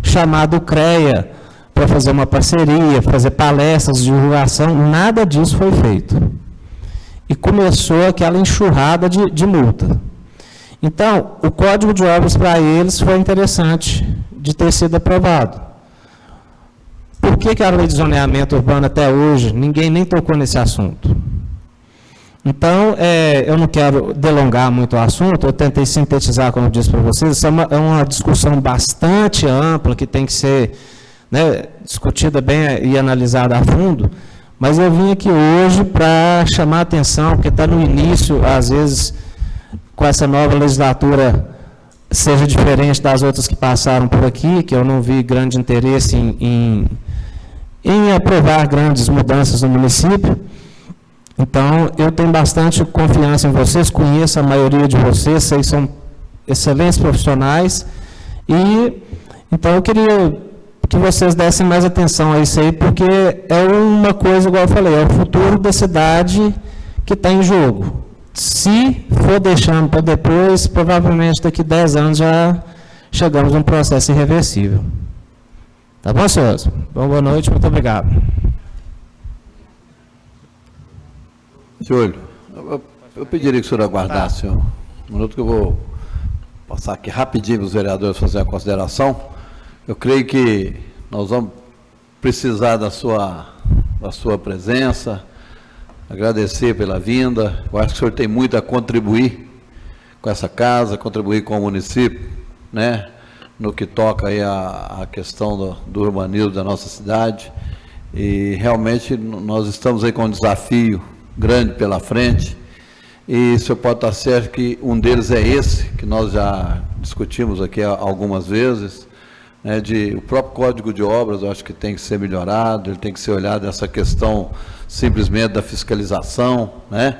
chamado o CREA para fazer uma parceria, fazer palestras de divulgação, nada disso foi feito. E começou aquela enxurrada de multa. Então, o Código de Obras para eles foi interessante de ter sido aprovado. Por que a lei de zoneamento urbano até hoje, ninguém nem tocou nesse assunto? Então, eu não quero delongar muito o assunto, eu tentei sintetizar, como eu disse para vocês, isso é uma discussão bastante ampla, que tem que ser, né, discutida bem e analisada a fundo, mas eu vim aqui hoje para chamar a atenção, porque está no início, às vezes, com essa nova legislatura, seja diferente das outras que passaram por aqui, que eu não vi grande interesse em aprovar grandes mudanças no município. Então, eu tenho bastante confiança em vocês, conheço a maioria de vocês, vocês são excelentes profissionais, e então eu queria que vocês dessem mais atenção a isso aí, porque é uma coisa, igual eu falei, é o futuro da cidade que está em jogo. Se for deixando para depois, provavelmente daqui 10 anos já chegamos a um processo irreversível. Tá bom, senhores? Boa noite, muito obrigado. Senhor, eu pediria que o senhor aguardasse um minuto, que eu vou passar aqui rapidinho para os vereadores fazer a consideração. Eu creio que nós vamos precisar da sua presença, agradecer pela vinda. Eu acho que o senhor tem muito a contribuir com essa casa, contribuir com o município, né, no que toca aí a questão do urbanismo da nossa cidade. E realmente nós estamos aí com um desafio grande pela frente, e o senhor pode estar certo que um deles é esse, que nós já discutimos aqui algumas vezes, né, o próprio Código de Obras. Eu acho que tem que ser melhorado, ele tem que ser olhado essa questão simplesmente da fiscalização, né,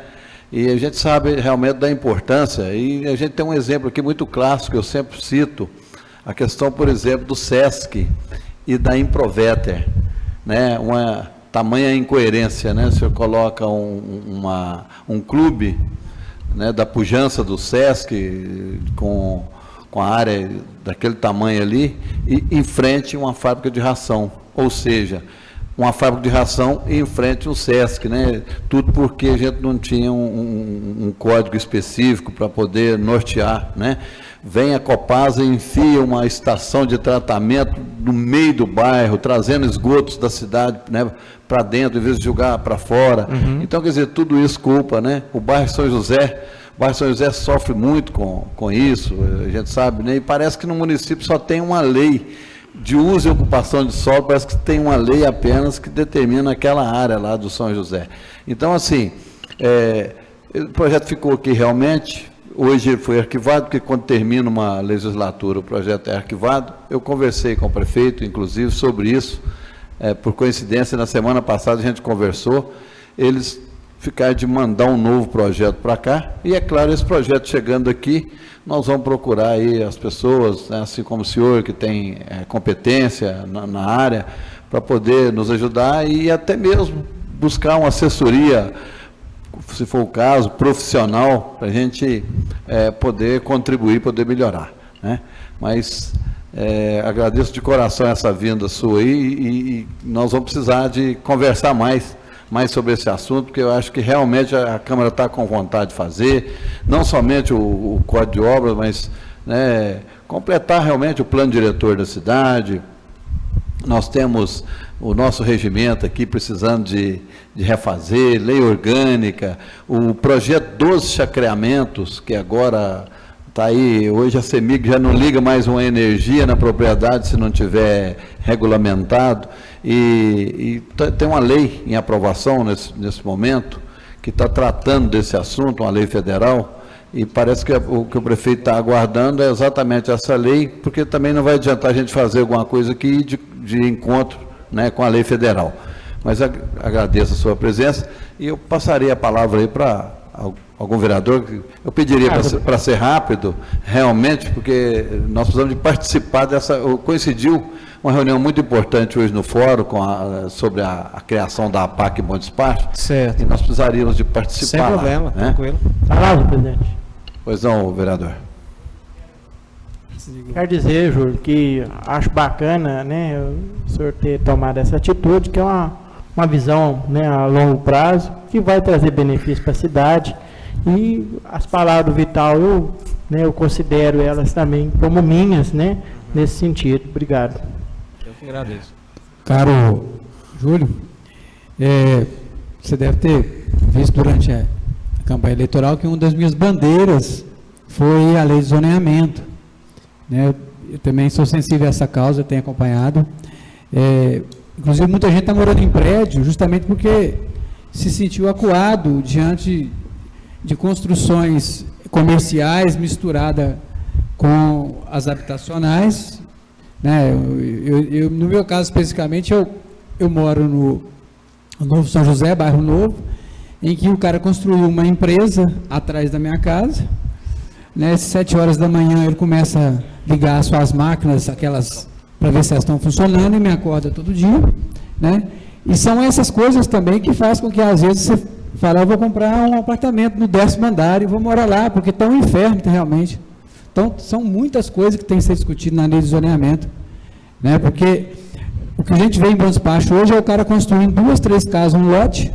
e a gente sabe realmente da importância, e a gente tem um exemplo aqui muito clássico, que eu sempre cito, a questão, por exemplo, do SESC e da Improveter, né, uma tamanha incoerência, né? O senhor coloca um clube, né, da pujança do SESC, com a área daquele tamanho ali, e em frente uma fábrica de ração, ou seja, uma fábrica de ração e em frente um SESC, né? Tudo porque a gente não tinha um código específico para poder nortear, né? Vem a Copasa e enfia uma estação de tratamento no meio do bairro, trazendo esgotos da cidade, né, para dentro, em vez de jogar para fora. Então, quer dizer, tudo isso culpa, né? O bairro São José sofre muito com isso, a gente sabe, né? E parece que no município só tem uma lei de uso e ocupação de solo, parece que tem uma lei apenas que determina aquela área lá do São José. Então, assim, o projeto ficou aqui realmente. Hoje foi arquivado, porque quando termina uma legislatura, o projeto é arquivado. Eu conversei com o prefeito, inclusive, sobre isso. Por coincidência, na semana passada a gente conversou. Eles ficaram de mandar um novo projeto para cá. E, é claro, esse projeto chegando aqui, nós vamos procurar aí as pessoas, né, assim como o senhor, que tem competência na área, para poder nos ajudar e até mesmo buscar uma assessoria, se for o caso, profissional, para a gente poder contribuir, poder melhorar, né? Mas agradeço de coração essa vinda sua aí, e nós vamos precisar de conversar mais sobre esse assunto, porque eu acho que realmente a Câmara está com vontade de fazer, não somente o Código de Obras, mas, né, completar realmente o plano diretor da cidade. Nós temos o nosso regimento aqui precisando de refazer, lei orgânica, o projeto dos chacreamentos, que agora está aí. Hoje a CEMIG já não liga mais uma energia na propriedade se não tiver regulamentado, e tem uma lei em aprovação nesse momento, que está tratando desse assunto, uma lei federal, e parece que o que o prefeito está aguardando é exatamente essa lei, porque também não vai adiantar a gente fazer alguma coisa aqui de encontro, né, com a lei federal. Mas agradeço a sua presença, e eu passaria a palavra aí para algum vereador. Eu pediria para ser rápido, realmente, porque nós precisamos de participar dessa. Coincidiu uma reunião muito importante hoje no fórum sobre a criação da APAC em Bom Despacho. Certo. E nós precisaríamos de participar. Sem problema, né? tranquilo. Palavra, presidente. Pois não, vereador. Quero dizer, Júlio, que acho bacana, né, o senhor ter tomado essa atitude, que é uma visão, né, a longo prazo, que vai trazer benefício para a cidade. E as palavras do Vital, eu considero elas também como minhas, né, nesse sentido. Obrigado. Eu que agradeço. Caro Júlio, você deve ter visto durante a campanha eleitoral que uma das minhas bandeiras foi a lei de zoneamento, né? Eu também sou sensível a essa causa, tenho acompanhado. Inclusive, muita gente está morando em prédio justamente porque se sentiu acuado diante de construções comerciais misturada com as habitacionais, né? No meu caso especificamente, eu moro no Novo São José, bairro Novo, em que o cara construiu uma empresa atrás da minha casa, né? 7 horas da manhã ele começa a ligar as suas máquinas, aquelas, para ver se elas estão funcionando, e me acorda todo dia, né? E são essas coisas também que fazem com que às vezes você fala, eu vou comprar um apartamento no 10º andar e vou morar lá, porque está um inferno realmente. Então, são muitas coisas que têm que ser discutidas na lei de zoneamento, né? Porque o que a gente vê em Bom Despacho hoje é o cara construindo 2, 3 casas no lote,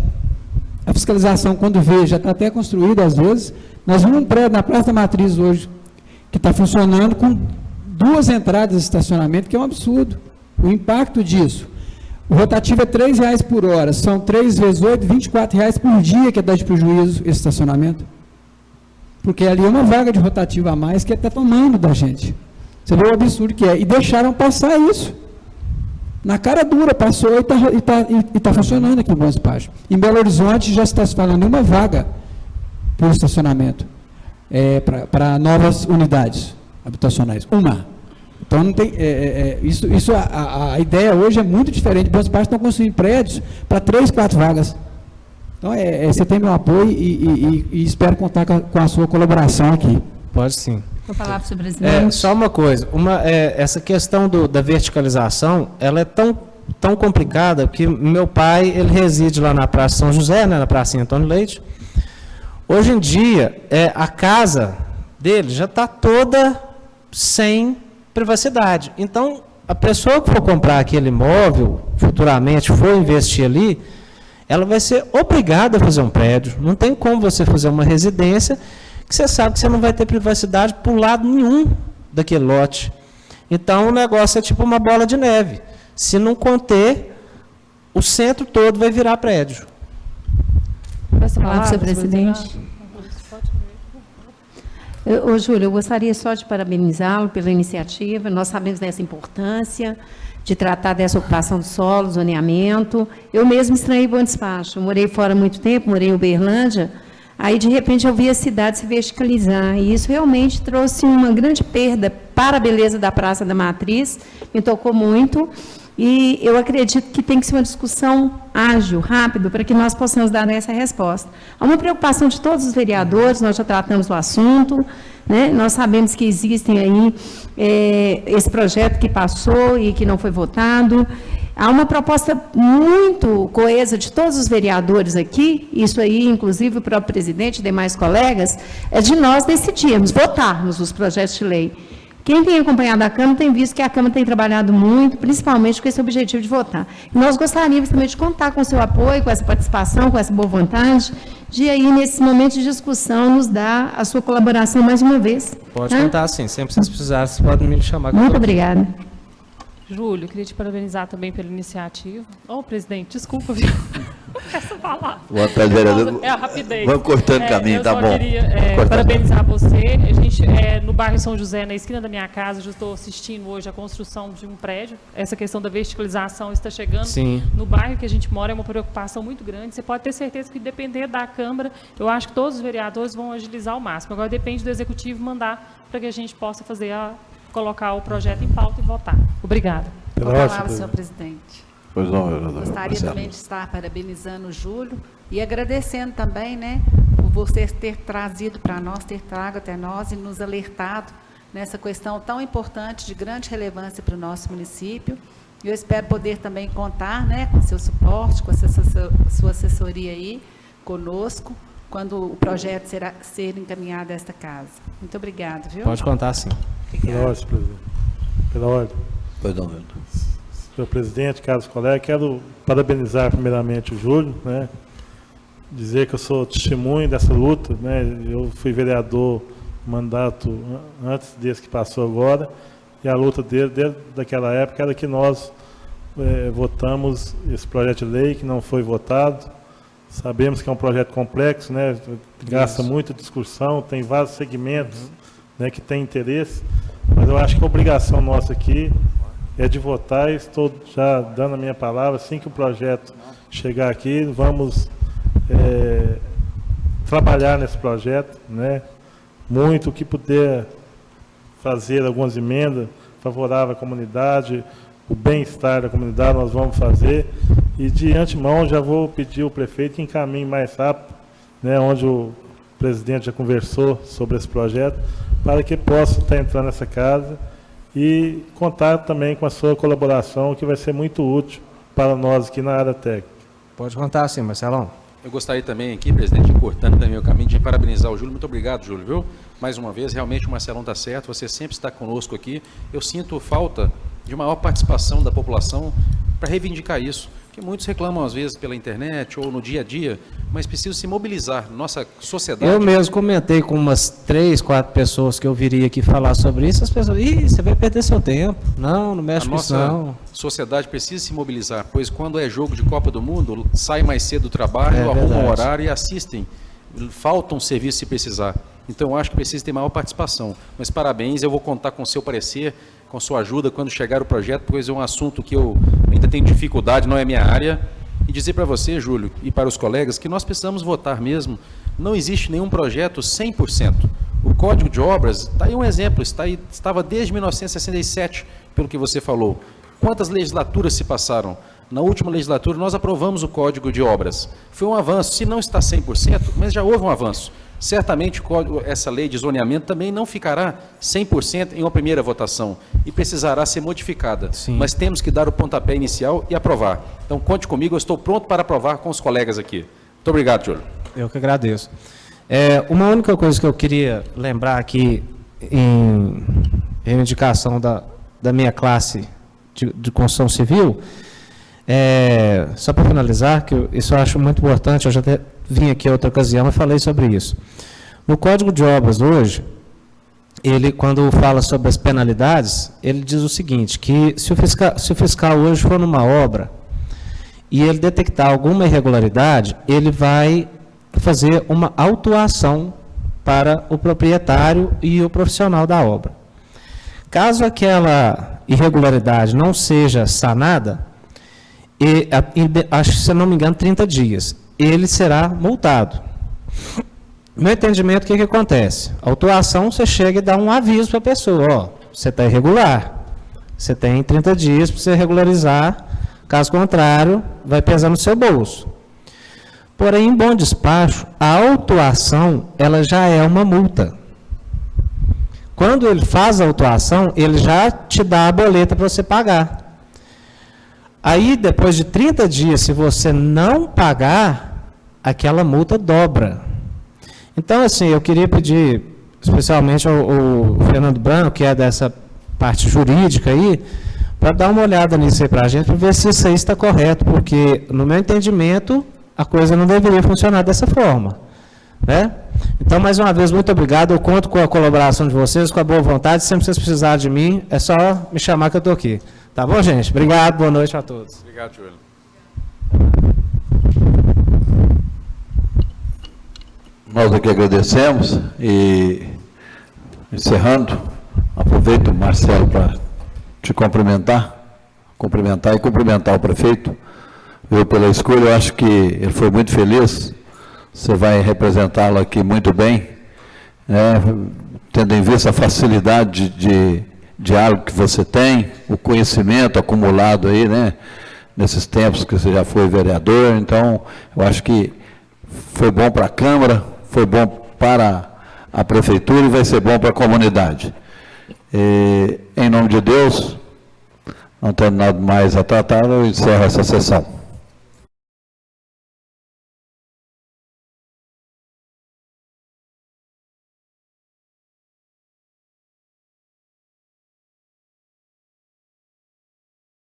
a fiscalização, quando vê, já está até construída às vezes. Nós vimos um prédio na Praça da Matriz hoje, que está funcionando com 2 entradas de estacionamento, que é um absurdo. O impacto disso. O rotativo é R$3 por hora, são 3 vezes 8, R$24 por dia que dá de prejuízo esse estacionamento. Porque ali é uma vaga de rotativo a mais que está tomando da gente. Você vê o absurdo que é. E deixaram passar isso. Na cara dura, passou e está funcionando aqui em Bom Despacho. Em Belo Horizonte já está se falando em uma vaga por estacionamento para novas unidades habitacionais. Uma. Então, não tem, a ideia hoje é muito diferente. Bom Despacho estão construindo prédios para 3, 4 vagas. Então, você tem meu apoio e espero contar com a sua colaboração aqui. Pode sim. Vou falar para o senhor presidente. Só uma coisa, essa questão da verticalização, ela é tão complicada, que meu pai, ele reside lá na Praça São José, né, na Praça Antônio Leite. Hoje em dia, a casa dele já está toda sem privacidade. Então, a pessoa que for comprar aquele imóvel, futuramente for investir ali, ela vai ser obrigada a fazer um prédio. Não tem como você fazer uma residência que você sabe que você não vai ter privacidade por lado nenhum daquele lote. Então, o negócio é tipo uma bola de neve. Se não conter, o centro todo vai virar prédio. Senhor presidente. Júlio, eu gostaria só de parabenizá-lo pela iniciativa. Nós sabemos dessa importância de tratar dessa ocupação do solo, zoneamento. Eu mesmo estranhei Bom Despacho. Morei fora há muito tempo, morei em Uberlândia. Aí, de repente, eu vi a cidade se verticalizar. E isso realmente trouxe uma grande perda para a beleza da Praça da Matriz. Me tocou muito. E eu acredito que tem que ser uma discussão ágil, rápida, para que nós possamos dar essa resposta. Há uma preocupação de todos os vereadores, nós já tratamos do assunto, né? Nós sabemos que existem aí esse projeto que passou e que não foi votado. Há uma proposta muito coesa de todos os vereadores aqui, isso aí, inclusive o próprio presidente e demais colegas, é de nós decidirmos, votarmos os projetos de lei. Quem tem acompanhado a Câmara tem visto que a Câmara tem trabalhado muito, principalmente com esse objetivo de votar. E nós gostaríamos também de contar com o seu apoio, com essa participação, com essa boa vontade, de aí, nesses momentos de discussão, nos dar a sua colaboração mais uma vez. Pode contar sim, sempre que vocês precisarem, vocês podem me chamar. Muito obrigada. Júlio, queria te parabenizar também pela iniciativa. Presidente, desculpa, viu? Essa palavra. Boa tarde, vereador. É a rapidez. Vamos cortando o caminho, tá bom? Eu só queria parabenizar você. A gente, no bairro São José, na esquina da minha casa, já estou assistindo hoje a construção de um prédio. Essa questão da verticalização está chegando. Sim. No bairro que a gente mora, é uma preocupação muito grande. Você pode ter certeza que, depender da Câmara, eu acho que todos os vereadores vão agilizar ao máximo. Agora, depende do Executivo mandar para que a gente possa colocar o projeto em pauta e votar. Obrigada. Vou falar, senhor presidente. Pois não, vereador. Gostaria também de estar parabenizando o Júlio e agradecendo também, né, por você ter trazido para nós, ter trago até nós e nos alertado nessa questão tão importante, de grande relevância para o nosso município. Eu espero poder também contar, né, com seu suporte, com a sua assessoria aí, conosco, quando o projeto ser encaminhado a esta casa. Muito obrigada, viu? Pode contar sim. Pela ordem, presidente. Pela ordem. Pois não, Wilton. Senhor presidente, caros colegas, quero parabenizar primeiramente o Júlio, né? Dizer que eu sou testemunho dessa luta, né? Eu fui vereador mandato antes desse que passou agora, e a luta dele, desde daquela época, era que nós votamos esse projeto de lei, que não foi votado. Sabemos que é um projeto complexo, né? Gasta muita discussão, tem vários segmentos, né, que tem interesse, mas eu acho que a obrigação nossa aqui é de votar, e estou já dando a minha palavra, assim que o projeto chegar aqui, vamos trabalhar nesse projeto, né? Muito o que puder fazer, algumas emendas favoráveis à comunidade, o bem-estar da comunidade, nós vamos fazer, e de antemão já vou pedir ao prefeito que encaminhe mais rápido, né, onde o presidente já conversou sobre esse projeto, para que possa estar entrando nessa casa e contar também com a sua colaboração, que vai ser muito útil para nós aqui na área técnica. Pode contar sim, Marcelão. Eu gostaria também aqui, presidente, cortando também o caminho, de parabenizar o Júlio. Muito obrigado, Júlio, viu? Mais uma vez, realmente o Marcelão está certo, você sempre está conosco aqui. Eu sinto falta de maior participação da população para reivindicar isso, que muitos reclamam às vezes pela internet ou no dia a dia, mas precisa se mobilizar. Nossa sociedade... Eu mesmo comentei com umas 3, 4 pessoas que eu viria aqui falar sobre isso, as pessoas, você vai perder seu tempo. Não mexe com isso não. A sociedade precisa se mobilizar, pois quando é jogo de Copa do Mundo, sai mais cedo do trabalho, arrumam um horário e assistem. Falta um serviço se precisar. Então, eu acho que precisa ter maior participação. Mas parabéns, eu vou contar com o seu parecer, com sua ajuda quando chegar o projeto, pois é um assunto que eu ainda tenho dificuldade, não é minha área. E dizer para você, Júlio, e para os colegas, que nós precisamos votar mesmo. Não existe nenhum projeto 100%. O Código de Obras, está aí um exemplo, estava desde 1967, pelo que você falou. Quantas legislaturas se passaram? Na última legislatura, nós aprovamos o Código de Obras. Foi um avanço, se não está 100%, mas já houve um avanço. Certamente, essa lei de zoneamento também não ficará 100% em uma primeira votação e precisará ser modificada. Sim. Mas temos que dar o pontapé inicial e aprovar. Então, conte comigo, eu estou pronto para aprovar com os colegas aqui. Muito obrigado, Júlio. Eu que agradeço. Uma única coisa que eu queria lembrar aqui, em reivindicação da minha classe de construção civil, só para finalizar, que isso eu acho muito importante, eu já até vim aqui outra ocasião e falei sobre isso. No Código de Obras hoje, ele, quando fala sobre as penalidades, ele diz o seguinte, que se o fiscal hoje for numa obra e ele detectar alguma irregularidade, ele vai fazer uma autuação para o proprietário e o profissional da obra. Caso aquela irregularidade não seja sanada, acho que, se não me engano, 30 dias, ele será multado. No meu entendimento, o que acontece? A autuação, você chega e dá um aviso para a pessoa, você está irregular, você tem 30 dias para você regularizar, caso contrário, vai pesar no seu bolso. Porém, em bom despacho, a autuação, ela já é uma multa. Quando ele faz a autuação, ele já te dá a boleta para você pagar. Aí, depois de 30 dias, se você não pagar, aquela multa dobra. Então, assim, eu queria pedir, especialmente ao Fernando Branco, que é dessa parte jurídica aí, para dar uma olhada nisso aí para a gente, para ver se isso aí está correto, porque, no meu entendimento, a coisa não deveria funcionar dessa forma, né? Então, mais uma vez, muito obrigado. Eu conto com a colaboração de vocês, com a boa vontade. Sempre que vocês precisarem de mim, é só me chamar que eu estou aqui. Tá bom, gente? Obrigado, boa noite a todos. Obrigado, Júlio. Nós aqui agradecemos e, encerrando, aproveito, Marcelo, para te cumprimentar e cumprimentar o prefeito. Eu, pela escolha, eu acho que ele foi muito feliz. Você vai representá-lo aqui muito bem, tendo em vista a facilidade de diálogo que você tem, o conhecimento acumulado aí, né, nesses tempos que você já foi vereador. Então, eu acho que foi bom para a Câmara, foi bom para a Prefeitura e vai ser bom para a comunidade. Em nome de Deus, não tendo nada mais a tratar, eu encerro essa sessão.